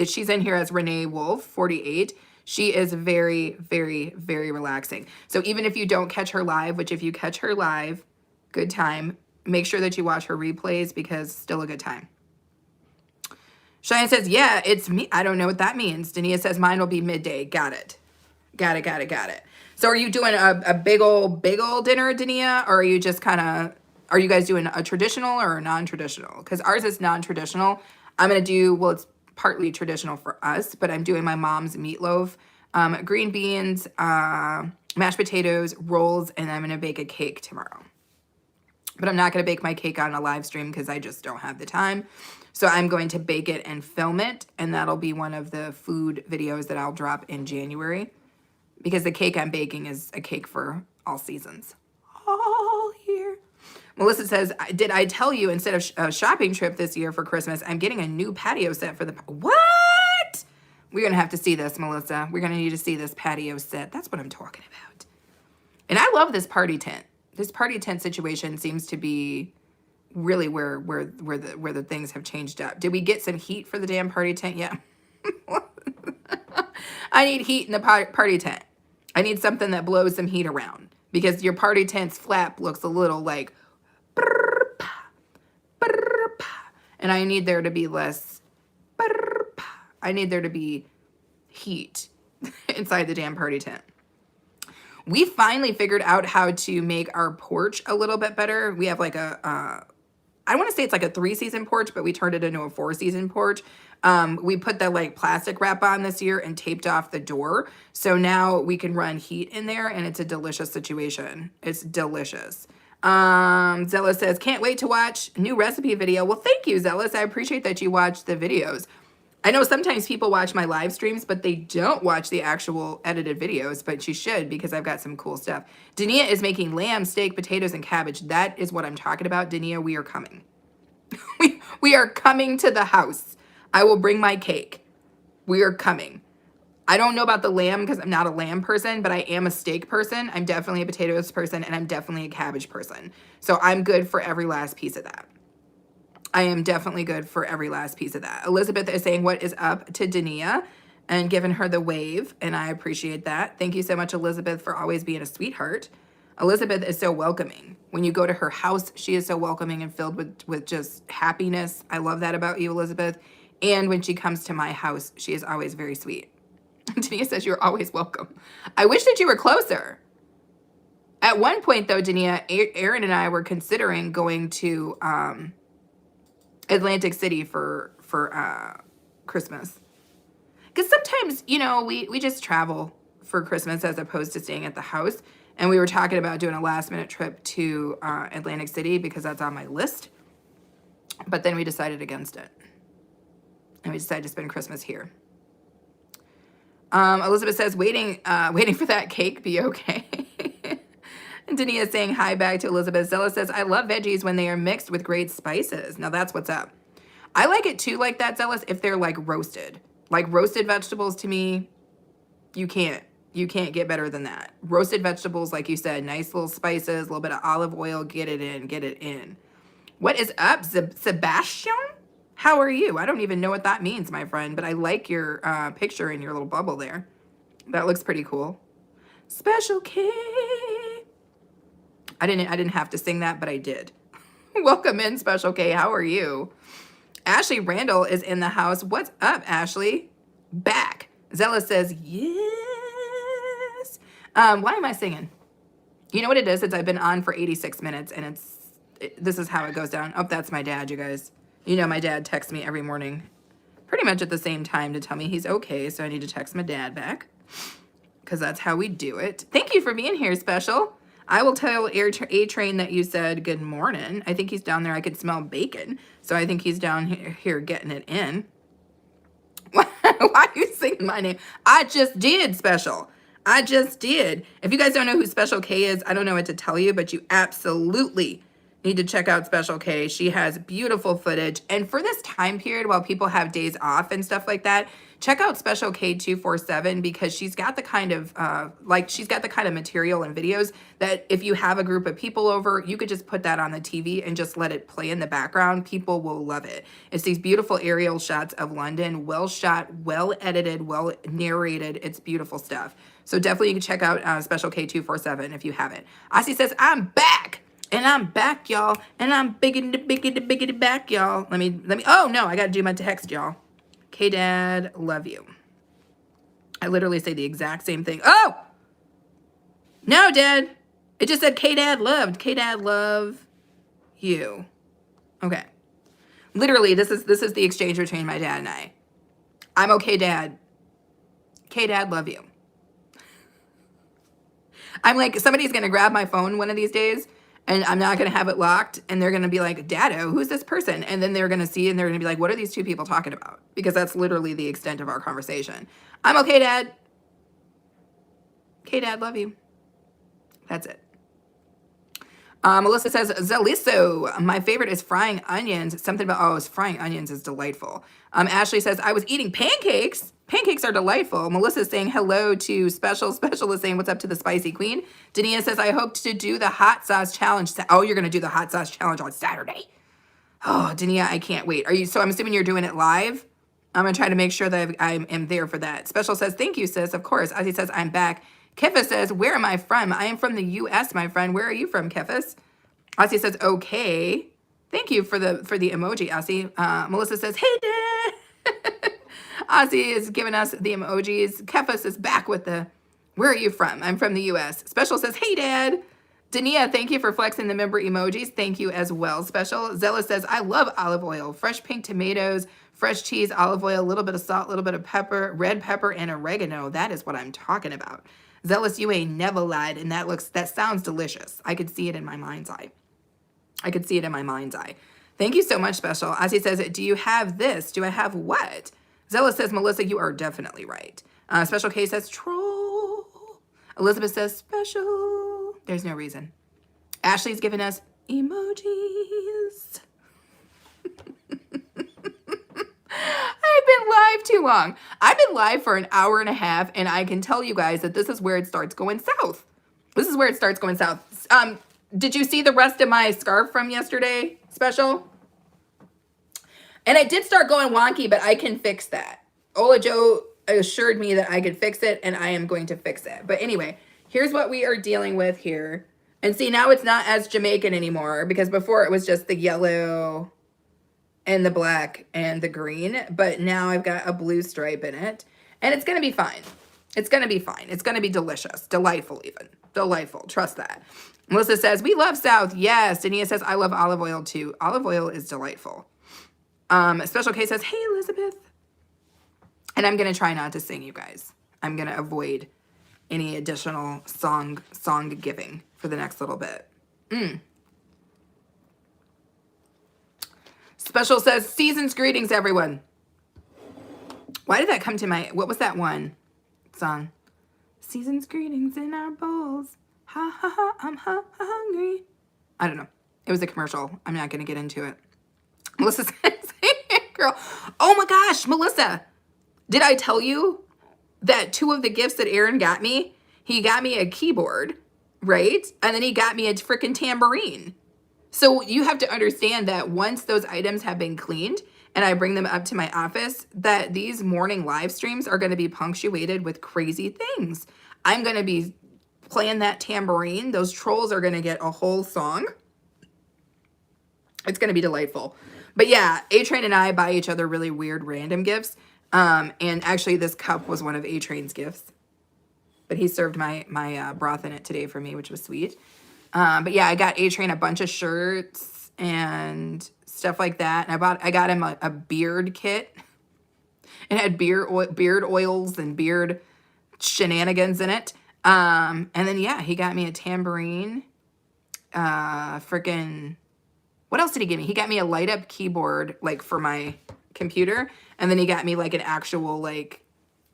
she's in here as Renee Wolf, 48. She is very, very, very relaxing. So even if you don't catch her live, which if you catch her live, good time. Make sure that you watch her replays because still a good time. Cheyenne says, yeah, it's me. I don't know what that means. Dania says mine will be midday. Got it. Got it, got it, got it. So are you doing a big old dinner, Dania? Or are you just kind of, are you guys doing a traditional or a non-traditional? Because ours is non-traditional. I'm going to do, well, it's partly traditional for us, but I'm doing my mom's meatloaf, green beans, mashed potatoes, rolls, and I'm going to bake a cake tomorrow. But I'm not going to bake my cake on a live stream because I just don't have the time. So I'm going to bake it and film it, and that'll be one of the food videos that I'll drop in January because the cake I'm baking is a cake for all seasons. All year. Melissa says, did I tell you instead of a shopping trip this year for Christmas, I'm getting a new patio set for the... What? We're going to have to see this, Melissa. We're going to need to see this patio set. That's what I'm talking about. And I love this party tent. This party tent situation seems to be really where the things have changed up. Did we get some heat for the damn party tent yet? I need heat in the party tent. I need something that blows some heat around because your party tent's flap looks a little like... And I need there to be less... I need there to be heat inside the damn party tent. We finally figured out how to make our porch a little bit better. We have like a, I want to say it's like a 3-season porch, but we turned it into a 4-season porch. We put the like plastic wrap on this year and taped off the door. So now we can run heat in there and it's a delicious situation. It's delicious. Zealous says, can't wait to watch new recipe video. Well, thank you, Zealous. I appreciate that you watch the videos. I know sometimes people watch my live streams, but they don't watch the actual edited videos, but you should because I've got some cool stuff. Dania is making lamb, steak, potatoes, and cabbage. That is what I'm talking about. Dania, we are coming. we are coming to the house. I will bring my cake. We are coming. I don't know about the lamb because I'm not a lamb person, but I am a steak person. I'm definitely a potatoes person, and I'm definitely a cabbage person. So I'm good for every last piece of that. I am definitely good for every last piece of that. Elizabeth is saying, what is up to Dania? And giving her the wave, and I appreciate that. Thank you so much, Elizabeth, for always being a sweetheart. Elizabeth is so welcoming. When you go to her house, she is so welcoming and filled with just happiness. I love that about you, Elizabeth. And when she comes to my house, she is always very sweet. Dania says you're always welcome. I wish that you were closer. At one point, though, Dania, Aaron and I were considering going to Atlantic City for Christmas. Because sometimes, you know, we just travel for Christmas as opposed to staying at the house. And we were talking about doing a last minute trip to Atlantic City because that's on my list. But then we decided against it. And we decided to spend Christmas here. Elizabeth says, waiting for that cake, be okay. And Dania is saying hi back to Elizabeth. Zella says, I love veggies when they are mixed with great spices. Now that's what's up. I like it too like that, Zealous, if they're like roasted. Like roasted vegetables to me, you can't get better than that. Roasted vegetables, like you said, nice little spices, a little bit of olive oil, get it in. What is up, Sebastian? How are you? I don't even know what that means, my friend, but I like your picture in your little bubble there. That looks pretty cool. Special K. I didn't have to sing that, but I did. Welcome in, Special K. How are you? Ashley Randall is in the house. What's up, Ashley? Back. Zella says, yes. Why am I singing? You know what it is? I've been on for 86 minutes, and this is how it goes down. Oh, that's my dad, you guys. You know my dad texts me every morning pretty much at the same time to tell me he's okay, so I need to text my dad back because that's how we do it. Thank you for being here, Special. I will tell A-Train that you said good morning. I think he's down there. I could smell bacon. So I think he's down here getting it in. Why are you singing my name? I just did, Special. I just did. If you guys don't know who Special K is, I don't know what to tell you, but you absolutely need to check out Special K. She has beautiful footage. And for this time period, while people have days off and stuff like that, check out Special K 247 because she's got the kind of material and videos that if you have a group of people over, you could just put that on the TV and just let it play in the background. People will love it. It's these beautiful aerial shots of London, well shot, well edited, well narrated. It's beautiful stuff. So definitely you can check out Special K 247 if you haven't. Ozzy says, I'm back. And I'm back, y'all. And I'm biggity back, y'all. Let me, oh no, I got to do my text, y'all. K-Dad, love you. I literally say the exact same thing. Oh! No, Dad. It just said K-Dad loved. K-Dad love you. Okay. Literally, this is the exchange between my dad and I. I'm okay, Dad. K-Dad, love you. I'm like, somebody's going to grab my phone one of these days, and I'm not going to have it locked, and they're going to be like, Dado, who's this person? And then they're going to see, and they're going to be like, what are these two people talking about? Because that's literally the extent of our conversation. I'm okay, Dad. Okay, Dad, love you. That's it. Melissa says, Zaliso, my favorite is frying onions. Something about, frying onions is delightful. Ashley says, I was eating pancakes. Pancakes are delightful. Melissa is saying hello to Special. Special is saying, what's up to the Spicy Queen? Dania says, I hope to do the hot sauce challenge. Oh, you're going to do the hot sauce challenge on Saturday. Oh, Dania, I can't wait. So I'm assuming you're doing it live? I'm going to try to make sure that I am there for that. Special says, thank you, sis. Of course. Ozzy says, I'm back. Kefis says, where am I from? I am from the U.S., my friend. Where are you from, Kefis? Ozzy says, okay. Thank you for the emoji, Ozzy. Melissa says, hey, Dad. Ozzy is giving us the emojis. Kefis is back with the, where are you from? I'm from the U.S. Special says, hey, Dad. Dania, thank you for flexing the member emojis. Thank you as well, Special. Zella says, I love olive oil. Fresh pink tomatoes, fresh cheese, olive oil, a little bit of salt, a little bit of pepper, red pepper, and oregano. That is what I'm talking about. Zealous, you ain't never lied, and that sounds delicious. I could see it in my mind's eye. Thank you so much, Special. Ozzy says, do you have this? Do I have what? Zella says, Melissa, you are definitely right. Special K says, troll. Elizabeth says, special. There's no reason. Ashley's giving us emojis. I've been live too long. I've been live for an hour and a half, and I can tell you guys that this is where it starts going south. Did you see the rest of my scarf from yesterday, Special? And I did start going wonky, but I can fix that. Ola Joe assured me that I could fix it, and I am going to fix it. But anyway, here's what we are dealing with here. And see, now it's not as Jamaican anymore, because before it was just the yellow and the black and the green. But now I've got a blue stripe in it. And it's going to be fine. It's going to be fine. It's going to be delicious. Delightful even. Delightful. Trust that. Melissa says, we love South. Yes. Dania says, I love olive oil too. Olive oil is delightful. Special K says, hey, Elizabeth. And I'm going to try not to sing, you guys. I'm going to avoid any additional song giving for the next little bit. Special says, season's greetings, everyone. Why did that come to my, what was that one song? Season's greetings in our bowls. Ha ha ha, I'm hungry. I don't know. It was a commercial. I'm not going to get into it. Melissa says, girl. Oh my gosh, Melissa. Did I tell you that 2 of the gifts that Aaron got me, he got me a keyboard, right? And then he got me a freaking tambourine. So you have to understand that once those items have been cleaned and I bring them up to my office, that these morning live streams are going to be punctuated with crazy things. I'm going to be playing that tambourine. Those trolls are going to get a whole song. It's going to be delightful. But yeah, A-Train and I buy each other really weird random gifts. And actually this cup was one of A-Train's gifts. But he served my broth in it today for me, which was sweet. But yeah, I got A-Train a bunch of shirts and stuff like that. And I got him a beard kit. It had beard oils and beard shenanigans in it. And then yeah, he got me a tambourine. Freaking, what else did he give me? He got me a light up keyboard like for my computer. And then he got me like an actual like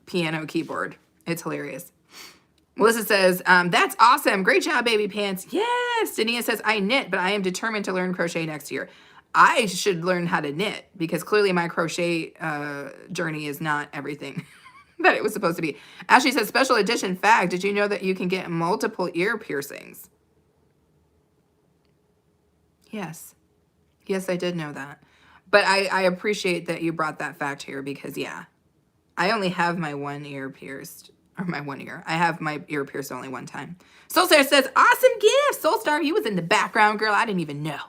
piano keyboard. It's hilarious. Melissa says, that's awesome. Great job, baby pants. Yes. Dania says, I knit, but I am determined to learn crochet next year. I should learn how to knit because clearly my crochet journey is not everything that it was supposed to be. Ashley says, special edition fact. Did you know that you can get multiple ear piercings? Yes. Yes, I did know that. But I appreciate that you brought that fact here because, yeah, I only have my one ear pierced. Or my one ear. I have my ear pierced only one time. Soulstar says, awesome gift. Soulstar, you was in the background, girl. I didn't even know.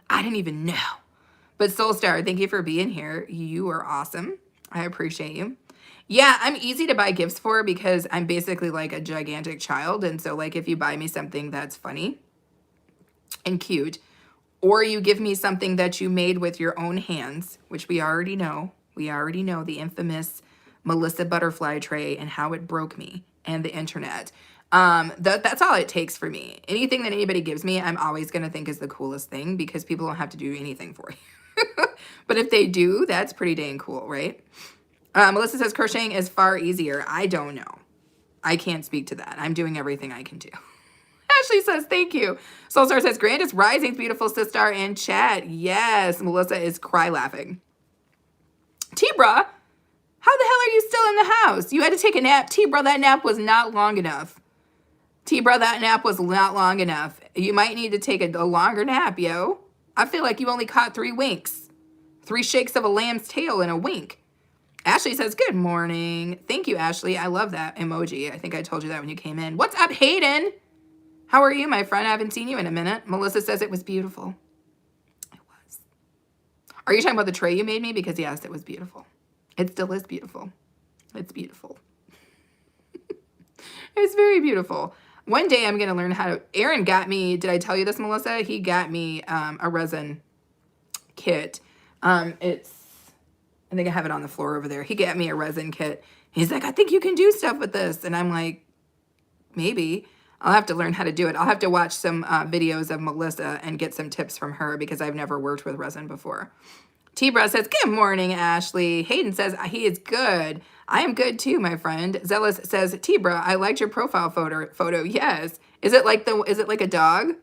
I didn't even know. But Soulstar, thank you for being here. You are awesome. I appreciate you. Yeah, I'm easy to buy gifts for because I'm basically like a gigantic child. And so like if you buy me something that's funny and cute, or you give me something that you made with your own hands, which we already know. We already know the infamous Melissa butterfly tray and how it broke me and the internet. That's all it takes for me. Anything that anybody gives me, I'm always going to think is the coolest thing because people don't have to do anything for you. But if they do, that's pretty dang cool, right? Melissa says crocheting is far easier. I don't know. I can't speak to that. I'm doing everything I can do. Ashley says, thank you. Soulstar says, Grand is rising, beautiful sister in chat. Yes, Melissa is cry laughing. T-Bra, how the hell are you still in the house? You had to take a nap. T-Bra, that nap was not long enough. T-Bra, that nap was not long enough. You might need to take a longer nap, yo. I feel like you only caught 3 winks. 3 shakes of a lamb's tail and a wink. Ashley says, good morning. Thank you, Ashley. I love that emoji. I think I told you that when you came in. What's up, Hayden? How are you, my friend? I haven't seen you in a minute. Melissa says it was beautiful. It was. Are you talking about the tray you made me? Because yes, it was beautiful. It still is beautiful. It's beautiful. It's very beautiful. One day I'm going to learn how to... Aaron got me... Did I tell you this, Melissa? He got me a resin kit. It's... I think I have it on the floor over there. He got me a resin kit. He's like, I think you can do stuff with this. And I'm like, maybe. I'll have to learn how to do it. I'll have to watch some videos of Melissa and get some tips from her because I've never worked with resin before. T-Bra says, good morning, Ashley. Hayden says, he is good. I am good too, my friend. Zealous says, T-Bra, I liked your profile photo. Yes. Is it like a dog?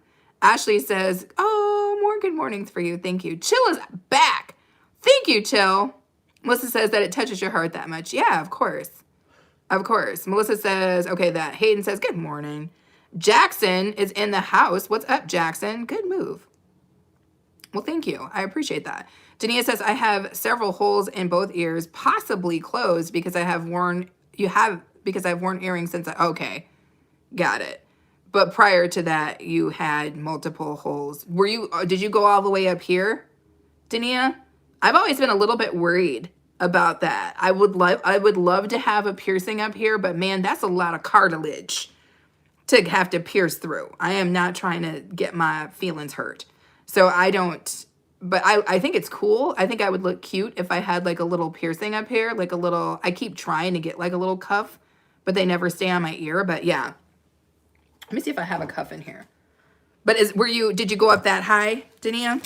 Ashley says, oh, more good mornings for you. Thank you. Chill is back. Thank you, Chill. Melissa says that it touches your heart that much. Yeah, of course. Of course. Melissa says, okay, that. Hayden says, good morning. Jackson is in the house. What's up, Jackson? Good move. Well, thank you. I appreciate that. Dania says, I have several holes in both ears, possibly closed because I've worn earrings since okay, got it. But prior to that, you had multiple holes. Did you go all the way up here, Dania? I've always been a little bit worried about that. I would love to have a piercing up here, but man, that's a lot of cartilage to have to pierce through. I am not trying to get my feelings hurt. So I don't, but I think it's cool. I think I would look cute if I had like a little piercing up here, like a little, I keep trying to get like a little cuff, but they never stay on my ear. But yeah, let me see if I have a cuff in here. But did you go up that high, Dania?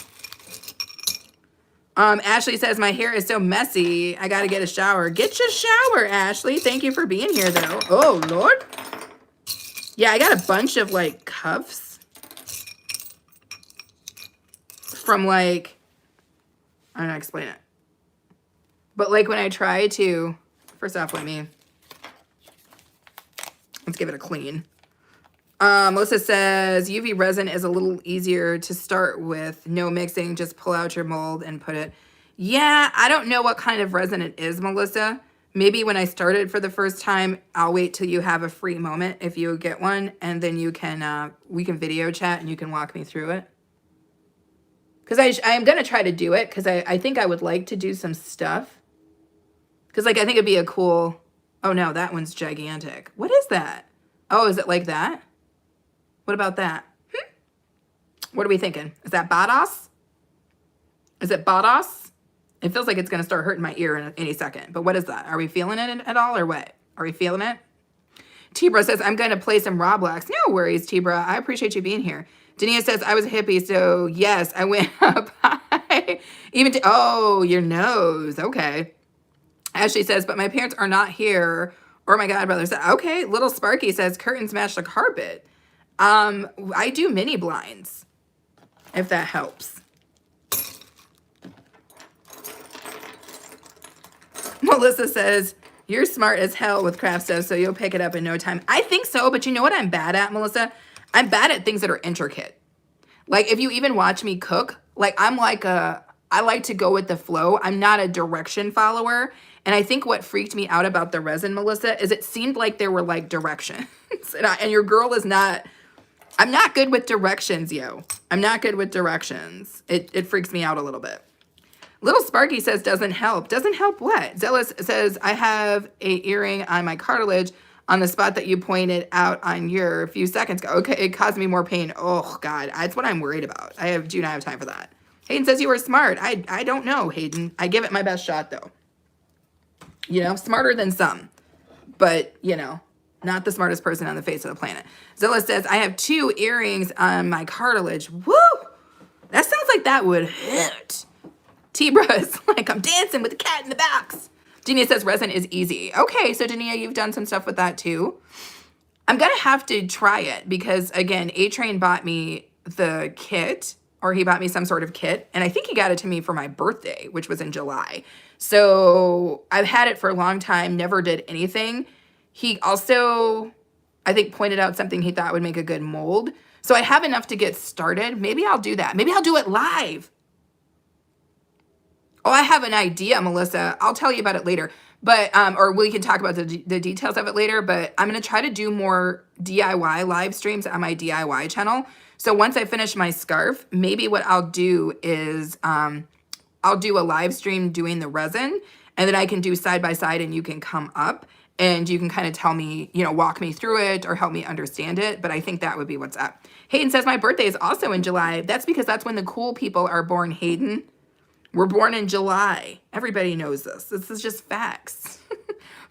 Ashley says, my hair is so messy. I got to get a shower. Get your shower, Ashley. Thank you for being here though. Oh, Lord. Yeah, I got a bunch of like cuffs from like, I don't know how to explain it. But like when I try to, first off, let's give it a clean. Melissa says, UV resin is a little easier to start with. No mixing, just pull out your mold and put it. Yeah, I don't know what kind of resin it is, Melissa. Maybe when I started for the first time, I'll wait till you have a free moment if you get one, and then you can we can video chat and you can walk me through it. Because I am going to try to do it because I think I would like to do some stuff. Because like I think it'd be a cool, oh no, that one's gigantic. What is that? Oh, is it like that? What about that? What are we thinking? Is that Badass? Is it Badass? It feels like it's going to start hurting my ear in any second. But what is that? Are we feeling it at all or what? Are we feeling it? Tibra says, I'm going to play some Roblox. No worries, Tibra. I appreciate you being here. Dania says, I was a hippie, so yes, I went up high. Oh, your nose. Okay. Ashley says, but my parents are not here. Or my godbrother said, okay. Little Sparky says, curtains match the carpet. I do mini blinds, if that helps. Melissa says, you're smart as hell with craft stuff, so you'll pick it up in no time. I think so, but you know what I'm bad at, Melissa? I'm bad at things that are intricate. Like, if you even watch me cook, like, I like to go with the flow. I'm not a direction follower. And I think what freaked me out about the resin, Melissa, is it seemed like there were, like, directions. and your girl is not... I'm not good with directions, yo. I'm not good with directions. It freaks me out a little bit. Little Sparky says, doesn't help. Doesn't help what? Zealous says, I have a earring on my cartilage on the spot that you pointed out on your few seconds ago. Okay, it caused me more pain. Oh, God. That's what I'm worried about. Do not have time for that. Hayden says you were smart. I don't know, Hayden. I give it my best shot, though. You know, smarter than some. But, you know, not the smartest person on the face of the planet. Zilla says, I have 2 earrings on my cartilage. Woo! That sounds like that would hit. T-Bra is like, I'm dancing with the cat in the box. Dania says resin is easy. Okay, so Dania, you've done some stuff with that too. I'm going to have to try it because, again, A-Train bought me the kit, or he bought me some sort of kit, and I think he got it to me for my birthday, which was in July. So I've had it for a long time, never did anything. He also, I think, pointed out something he thought would make a good mold. So I have enough to get started. Maybe I'll do that. Maybe I'll do it live. Oh, I have an idea, Melissa. I'll tell you about it later. But, or we can talk about the details of it later. But I'm going to try to do more DIY live streams on my DIY channel. So once I finish my scarf, maybe what I'll do is I'll do a live stream doing the resin. And then I can do side by side and you can come up. And you can kind of tell me, you know, walk me through it or help me understand it. But I think that would be what's up. Hayden says, my birthday is also in July. That's because that's when the cool people are born, Hayden. We're born in July. Everybody knows this. This is just facts.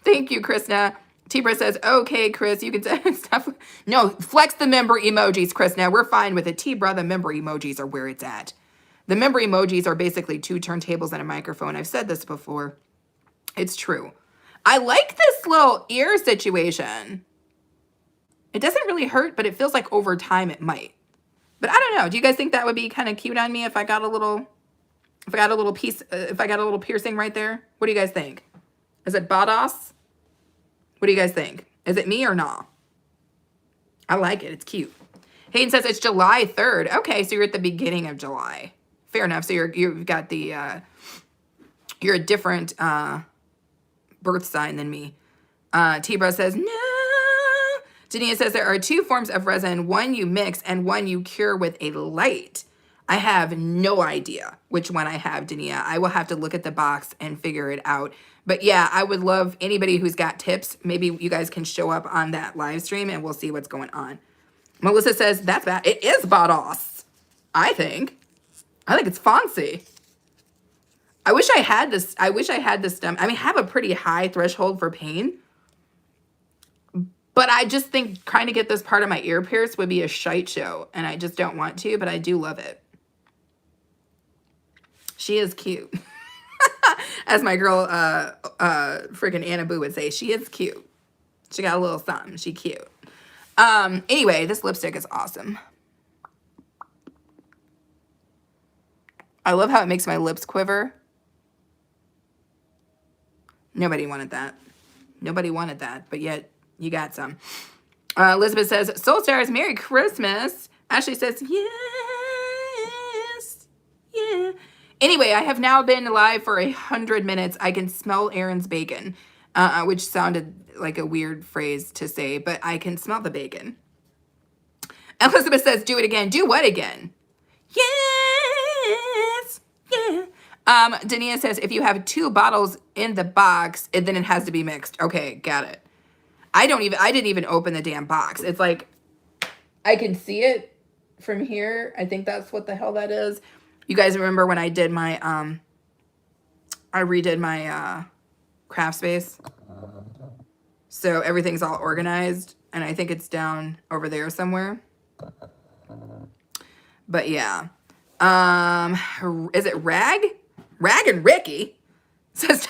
Thank you, Krishna. Tibra says, okay, Chris, you can say stuff. No, flex the member emojis, Krishna. We're fine with it. Tibra, the member emojis are where it's at. The member emojis are basically 2 turntables and a microphone. I've said this before. It's true. I like this little ear situation. It doesn't really hurt, but it feels like over time it might. But I don't know. Do you guys think that would be kind of cute on me if I got a little, if I got a little piercing right there? What do you guys think? Is it badass? What do you guys think? Is it me or not? I like it. It's cute. Hayden says it's July 3rd. Okay, so you're at the beginning of July. Fair enough. So you've got the You're a different birth sign than me. T-Bro says, no. Dania says there are 2 forms of resin. One you mix and one you cure with a light. I have no idea which one I have, Dania. I will have to look at the box and figure it out. But yeah, I would love anybody who's got tips. Maybe you guys can show up on that live stream and we'll see what's going on. Melissa says, that's bad. It is badass, I think. I think it's fancy. I wish I had this. I wish I had this stem. I mean, I have a pretty high threshold for pain. But I just think trying to get this part of my ear pierced would be a shite show. And I just don't want to, but I do love it. She is cute. As my girl, freaking Anna Boo would say, she is cute. She got a little something. She cute. Anyway, this lipstick is awesome. I love how it makes my lips quiver. Nobody wanted that. Nobody wanted that, but yet you got some. Elizabeth says, Soul Stars, Merry Christmas. Ashley says, yes. Yeah. Anyway, I have now been live for 100 minutes. I can smell Aaron's bacon, which sounded like a weird phrase to say, but I can smell the bacon. Elizabeth says, do it again. Do what again? Yes. Yeah. Dania says, if you have 2 bottles in the box, then it has to be mixed. Okay, got it. I didn't even open the damn box. It's like, I can see it from here. I think that's what the hell that is. You guys remember when I did my, I redid my, craft space. So everything's all organized and I think it's down over there somewhere. But yeah. Is it Rag? Rag and Ricky says,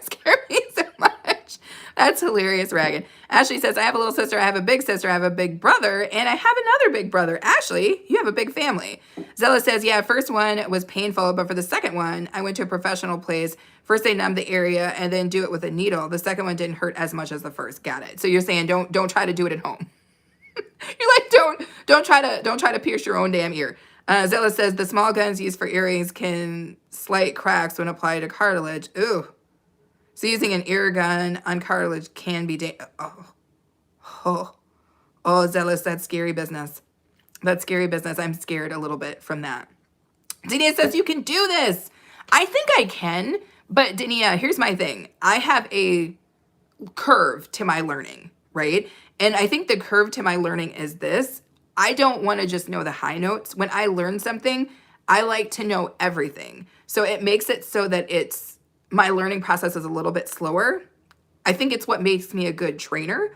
scare me so much. That's hilarious, Ragged. Ashley says, I have a little sister, I have a big sister, I have a big brother, and I have another big brother. Ashley, you have a big family. Zella says, yeah, first one was painful, but for the second one, I went to a professional place. First they numb the area and then do it with a needle. The second one didn't hurt as much as the first. Got it. So you're saying don't try to do it at home. You're like, don't try to pierce your own damn ear. Zella says the small guns used for earrings can slight cracks when applied to cartilage. Ooh. So using an ear gun on cartilage can be oh, Zealous, that's scary business. That's scary business. I'm scared a little bit from that. Dania says you can do this. I think I can, but Dania, here's my thing. I have a curve to my learning, right? And I think the curve to my learning is this. I don't want to just know the high notes. When I learn something, I like to know everything. So it makes it so that my learning process is a little bit slower. I think it's what makes me a good trainer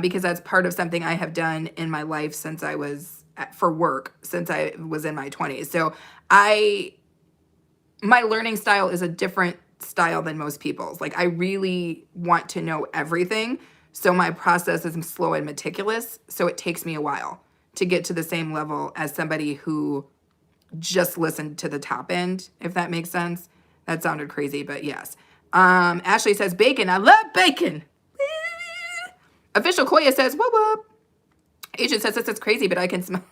because that's part of something I have done in my life since I was for work, since I was in my 20s. So my learning style is a different style than most people's. Like I really want to know everything. So my process is slow and meticulous. So it takes me a while to get to the same level as somebody who just listened to the top end, if that makes sense. That sounded crazy, but yes. Ashley says, bacon. I love bacon. Official Koya says, whoop whoop. Agent says, this is crazy, but I can smell.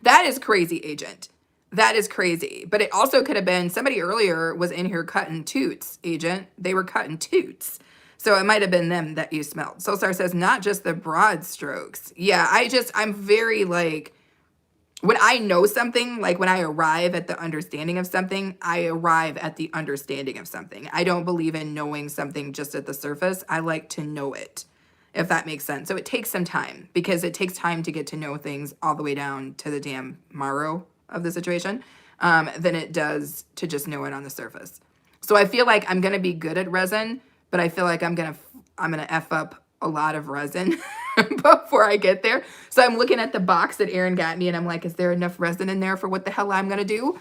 That is crazy, Agent. That is crazy. But it also could have been somebody earlier was in here cutting toots, Agent. They were cutting toots. So it might have been them that you smelled. Soulstar says, not just the broad strokes. Yeah, I'm very like, when I know something, like when I arrive at the understanding of something, I arrive at the understanding of something. I don't believe in knowing something just at the surface. I like to know it, if that makes sense. So it takes some time because it takes time to get to know things all the way down to the damn marrow of the situation than it does to just know it on the surface. So I feel like I'm going to be good at resin, but I feel like I'm going to F up a lot of resin before I get there. So I'm looking at the box that Aaron got me and I'm like, is there enough resin in there for what the hell I'm going to do?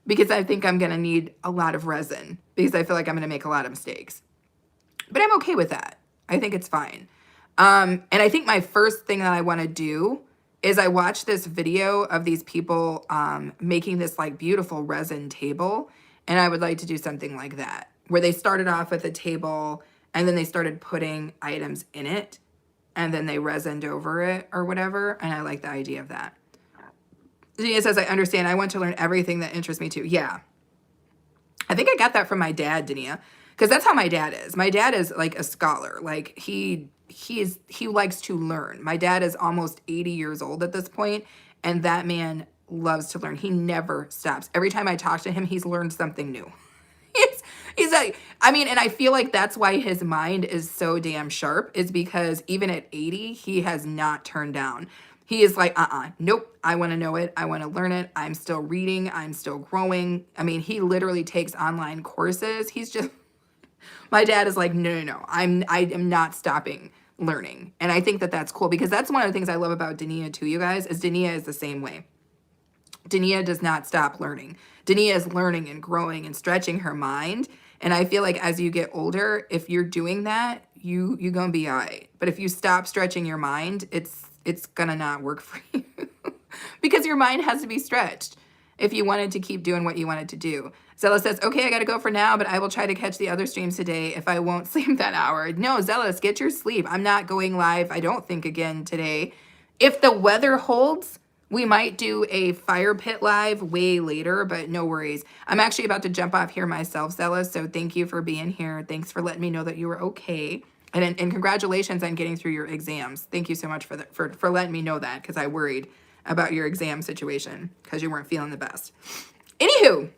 Because I think I'm going to need a lot of resin because I feel like I'm going to make a lot of mistakes. But I'm okay with that. I think it's fine. And I think my first thing that I want to do is I watched this video of these people making this like beautiful resin table. And I would like to do something like that where they started off with a table and then they started putting items in it and then they resined over it or whatever. And I like the idea of that. Gina says, I understand. I want to learn everything that interests me too. Yeah. I think I got that from my dad, Dania, because that's how my dad is. My dad is like a scholar. Like he likes to learn. My dad is almost 80 years old at this point, and that man loves to learn. He never stops. Every time I talk to him, he's learned something new. he's, he's like, I mean, and I feel like that's why his mind is so damn sharp, is because even at 80, he has not turned down. He is like, nope, I want to know it. I want to learn it. I'm still reading. I'm still growing. I mean, he literally takes online courses. He's just, my dad is like, no. I am not stopping learning. And I think that that's cool, because that's one of the things I love about Dania too, you guys, is Dania is the same way. Dania does not stop learning. Dania is learning and growing and stretching her mind. And I feel like as you get older, if you're doing that, you're going to be all right. But if you stop stretching your mind, it's going to not work for you. Because your mind has to be stretched if you wanted to keep doing what you wanted to do. Zealous says, okay, I got to go for now, but I will try to catch the other streams today if I won't sleep that hour. No, Zealous, get your sleep. I'm not going live, I don't think, again today. If the weather holds, we might do a fire pit live way later, but no worries. I'm actually about to jump off here myself, Zealous, so thank you for being here. Thanks for letting me know that you were okay. And congratulations on getting through your exams. Thank you so much for letting me know that, because I worried about your exam situation because you weren't feeling the best. Anywho,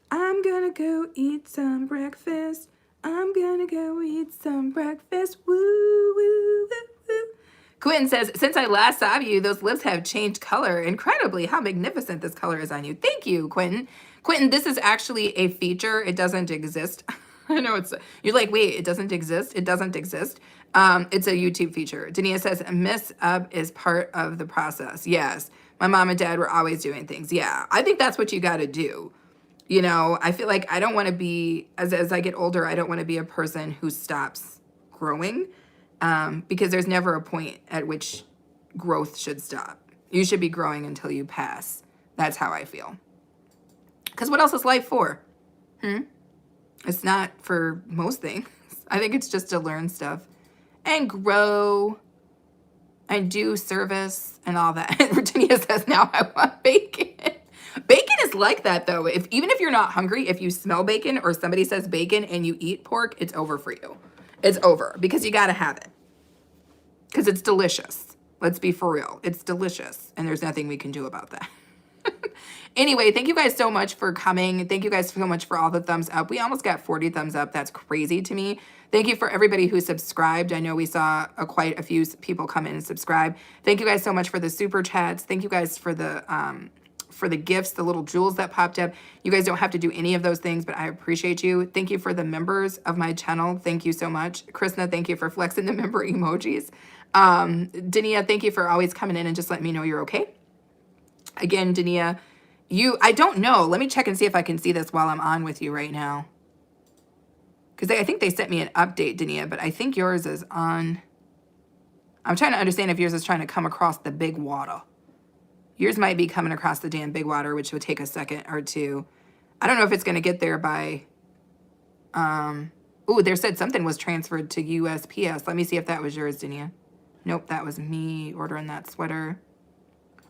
I'm gonna go eat some breakfast. I'm gonna go eat some breakfast. Woo, woo, woo, woo. Quentin says, since I last saw you, those lips have changed color. Incredibly, how magnificent this color is on you. Thank you, Quentin. Quentin, this is actually a feature. It doesn't exist. I know you're like, wait, it doesn't exist? It doesn't exist. It's a YouTube feature. Dania says, miss up is part of the process. Yes, my mom and dad were always doing things. Yeah, I think that's what you got to do. You know, I feel like I don't want to be, as I get older, I don't want to be a person who stops growing, because there's never a point at which growth should stop. You should be growing until you pass. That's how I feel. Because what else is life for? It's not for most things. I think it's just to learn stuff and grow and do service and all that. Virginia says, now I want bacon. Bacon is like that, though. Even if you're not hungry, if you smell bacon or somebody says bacon and you eat pork, it's over for you. It's over, because you got to have it. Because it's delicious. Let's be for real. It's delicious. And there's nothing we can do about that. Anyway, thank you guys so much for coming. Thank you guys so much for all the thumbs up. We almost got 40 thumbs up. That's crazy to me. Thank you for everybody who subscribed. I know we saw quite a few people come in and subscribe. Thank you guys so much for the super chats. Thank you guys for the gifts, the little jewels that popped up. You guys don't have to do any of those things, but I appreciate you. Thank you for the members of my channel. Thank you so much. Krishna, thank you for flexing the member emojis. Dania, thank you for always coming in and just letting me know you're okay. Again, Dania, I don't know. Let me check and see if I can see this while I'm on with you right now. Because I think they sent me an update, Dania, but I think yours is on. I'm trying to understand if yours is trying to come across the big water. Yours might be coming across the damn big water, which would take a second or two. I don't know if it's going to get there by. Oh, there said something was transferred to USPS. Let me see if that was yours, Dania. Nope, that was me ordering that sweater.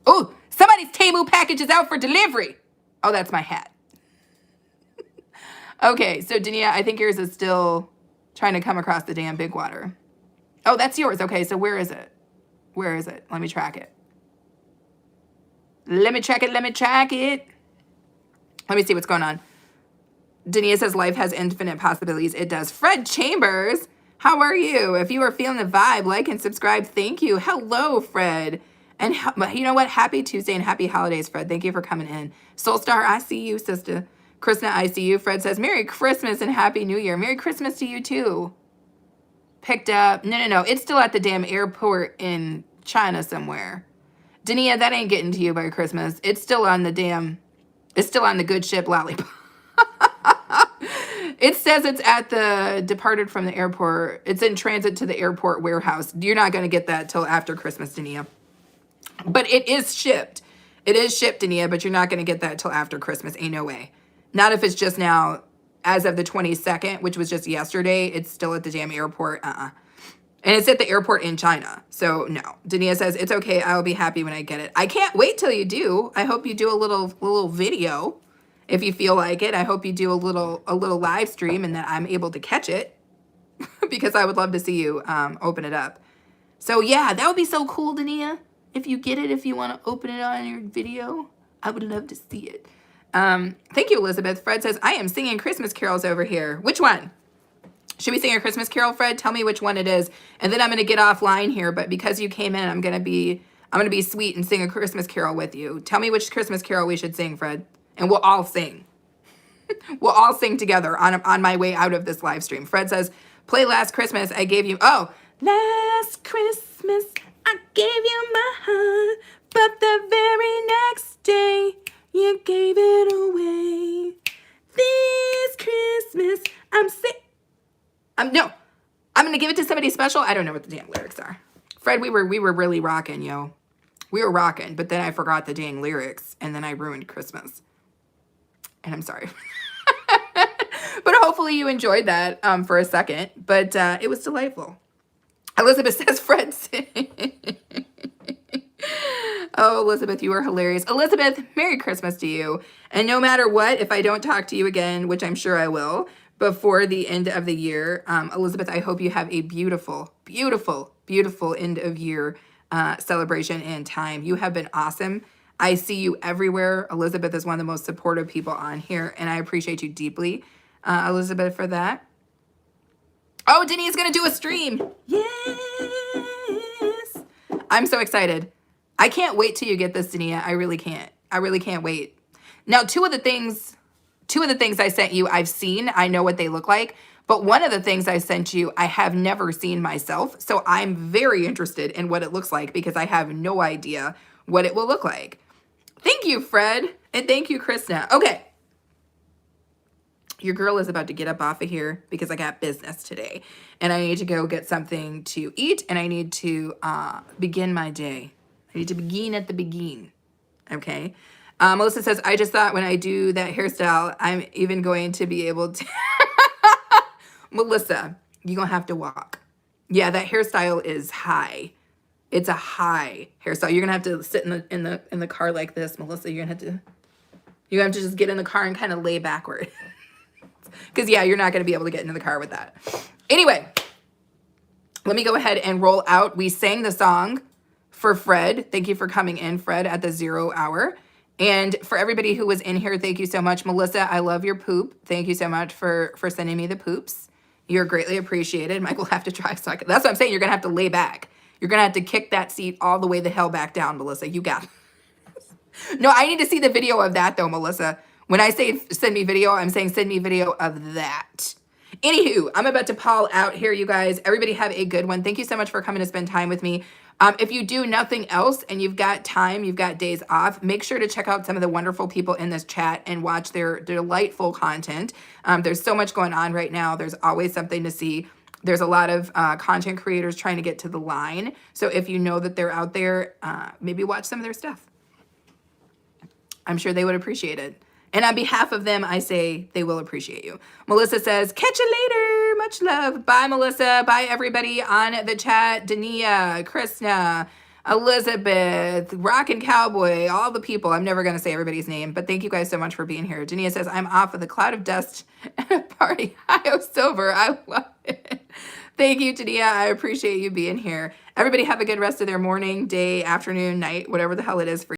Oh, somebody's Temu package is out for delivery. Oh, that's my hat. Okay, so Dania, I think yours is still trying to come across the damn big water. Oh, that's yours. Okay, so where is it? Where is it? Let me track it. Let me track it. Let me track it. Let me see what's going on. Dania says life has infinite possibilities. It does. Fred Chambers, how are you? If you are feeling the vibe, like and subscribe. Thank you. Hello, Fred. And you know what? Happy Tuesday and happy holidays, Fred. Thank you for coming in. Soulstar, I see you, sister. Krishna, I see you. Fred says, Merry Christmas and Happy New Year. Merry Christmas to you, too. Picked up. No. It's still at the damn airport in China somewhere. Dania, that ain't getting to you by Christmas. It's still on the good ship Lollipop. It says it's at the departed from the airport. It's in transit to the airport warehouse. You're not going to get that till after Christmas, Dania. But it is shipped. It is shipped, Dania, but you're not going to get that till after Christmas. Ain't no way. Not if it's just now, as of the 22nd, which was just yesterday. It's still at the damn airport. And it's at the airport in China. So, no. Dania says, it's okay. I'll be happy when I get it. I can't wait till you do. I hope you do a little video if you feel like it. I hope you do a little live stream and that I'm able to catch it because I would love to see you open it up. So yeah, that would be so cool, Dania. If you get it, if you want to open it on your video, I would love to see it. Thank you, Elizabeth. Fred says, I am singing Christmas carols over here. Which one? Should we sing a Christmas carol, Fred? Tell me which one it is. And then I'm going to get offline here, but because you came in, I'm going to be sweet and sing a Christmas carol with you. Tell me which Christmas carol we should sing, Fred. And we'll all sing. We'll all sing together on my way out of this live stream. Fred says, play Last Christmas I Gave You. Oh, last Christmas I gave you my heart, but the very next day you gave it away. This Christmas I'm gonna give it to somebody special. I don't know what the damn lyrics are. Fred, we were really rocking, yo. We were rocking, but then I forgot the dang lyrics, and then I ruined Christmas. And I'm sorry. But hopefully you enjoyed that for a second. But it was delightful. Elizabeth says, Fred, oh, Elizabeth, you are hilarious. Elizabeth, Merry Christmas to you. And no matter what, if I don't talk to you again, which I'm sure I will, before the end of the year, Elizabeth, I hope you have a beautiful, beautiful, beautiful end of year celebration and time. You have been awesome. I see you everywhere. Elizabeth is one of the most supportive people on here, and I appreciate you deeply, Elizabeth, for that. Oh, Denny's going to do a stream. Yes. I'm so excited. I can't wait till you get this, Dania. I really can't. I really can't wait. Now, two of the things I sent you, I've seen. I know what they look like. But one of the things I sent you, I have never seen myself. So I'm very interested in what it looks like because I have no idea what it will look like. Thank you, Fred. And thank you, Krishna. Okay. Your girl is about to get up off of here because I got business today. And I need to go get something to eat. And I need to begin my day. I need to begin at the beginning. Okay. Melissa says, I just thought when I do that hairstyle, I'm even going to be able to... Melissa, you're going to have to walk. Yeah, that hairstyle is high. It's a high hairstyle. You're going to have to sit in the car like this, Melissa. You're going to have to just get in the car and kind of lay backward. Because, yeah, you're not going to be able to get into the car with that. Anyway, let me go ahead and roll out. We sang the song for Fred. Thank you for coming in, Fred, at the 0 hour. And for everybody who was in here, thank you so much. Melissa, I love your poop. Thank you so much for sending me the poops. You're greatly appreciated. Mike will have to try. So that's what I'm saying. You're going to have to lay back. You're going to have to kick that seat all the way the hell back down, Melissa. You got it. No, I need to see the video of that, though, Melissa. When I say send me video, I'm saying send me video of that. Anywho, I'm about to pall out here, you guys. Everybody have a good one. Thank you so much for coming to spend time with me. If you do nothing else and you've got time, you've got days off, make sure to check out some of the wonderful people in this chat and watch their delightful content. There's so much going on right now. There's always something to see. There's a lot of content creators trying to get to the line. So if you know that they're out there, maybe watch some of their stuff. I'm sure they would appreciate it. And on behalf of them, I say they will appreciate you. Melissa says, catch you later. Much love. Bye, Melissa. Bye, everybody on the chat. Dania, Krishna, Elizabeth, Rockin' Cowboy, all the people. I'm never going to say everybody's name, but thank you guys so much for being here. Dania says, I'm off of the cloud of dust at a party. Io Silver. I love it. Thank you, Dania. I appreciate you being here. Everybody have a good rest of their morning, day, afternoon, night, whatever the hell it is for you.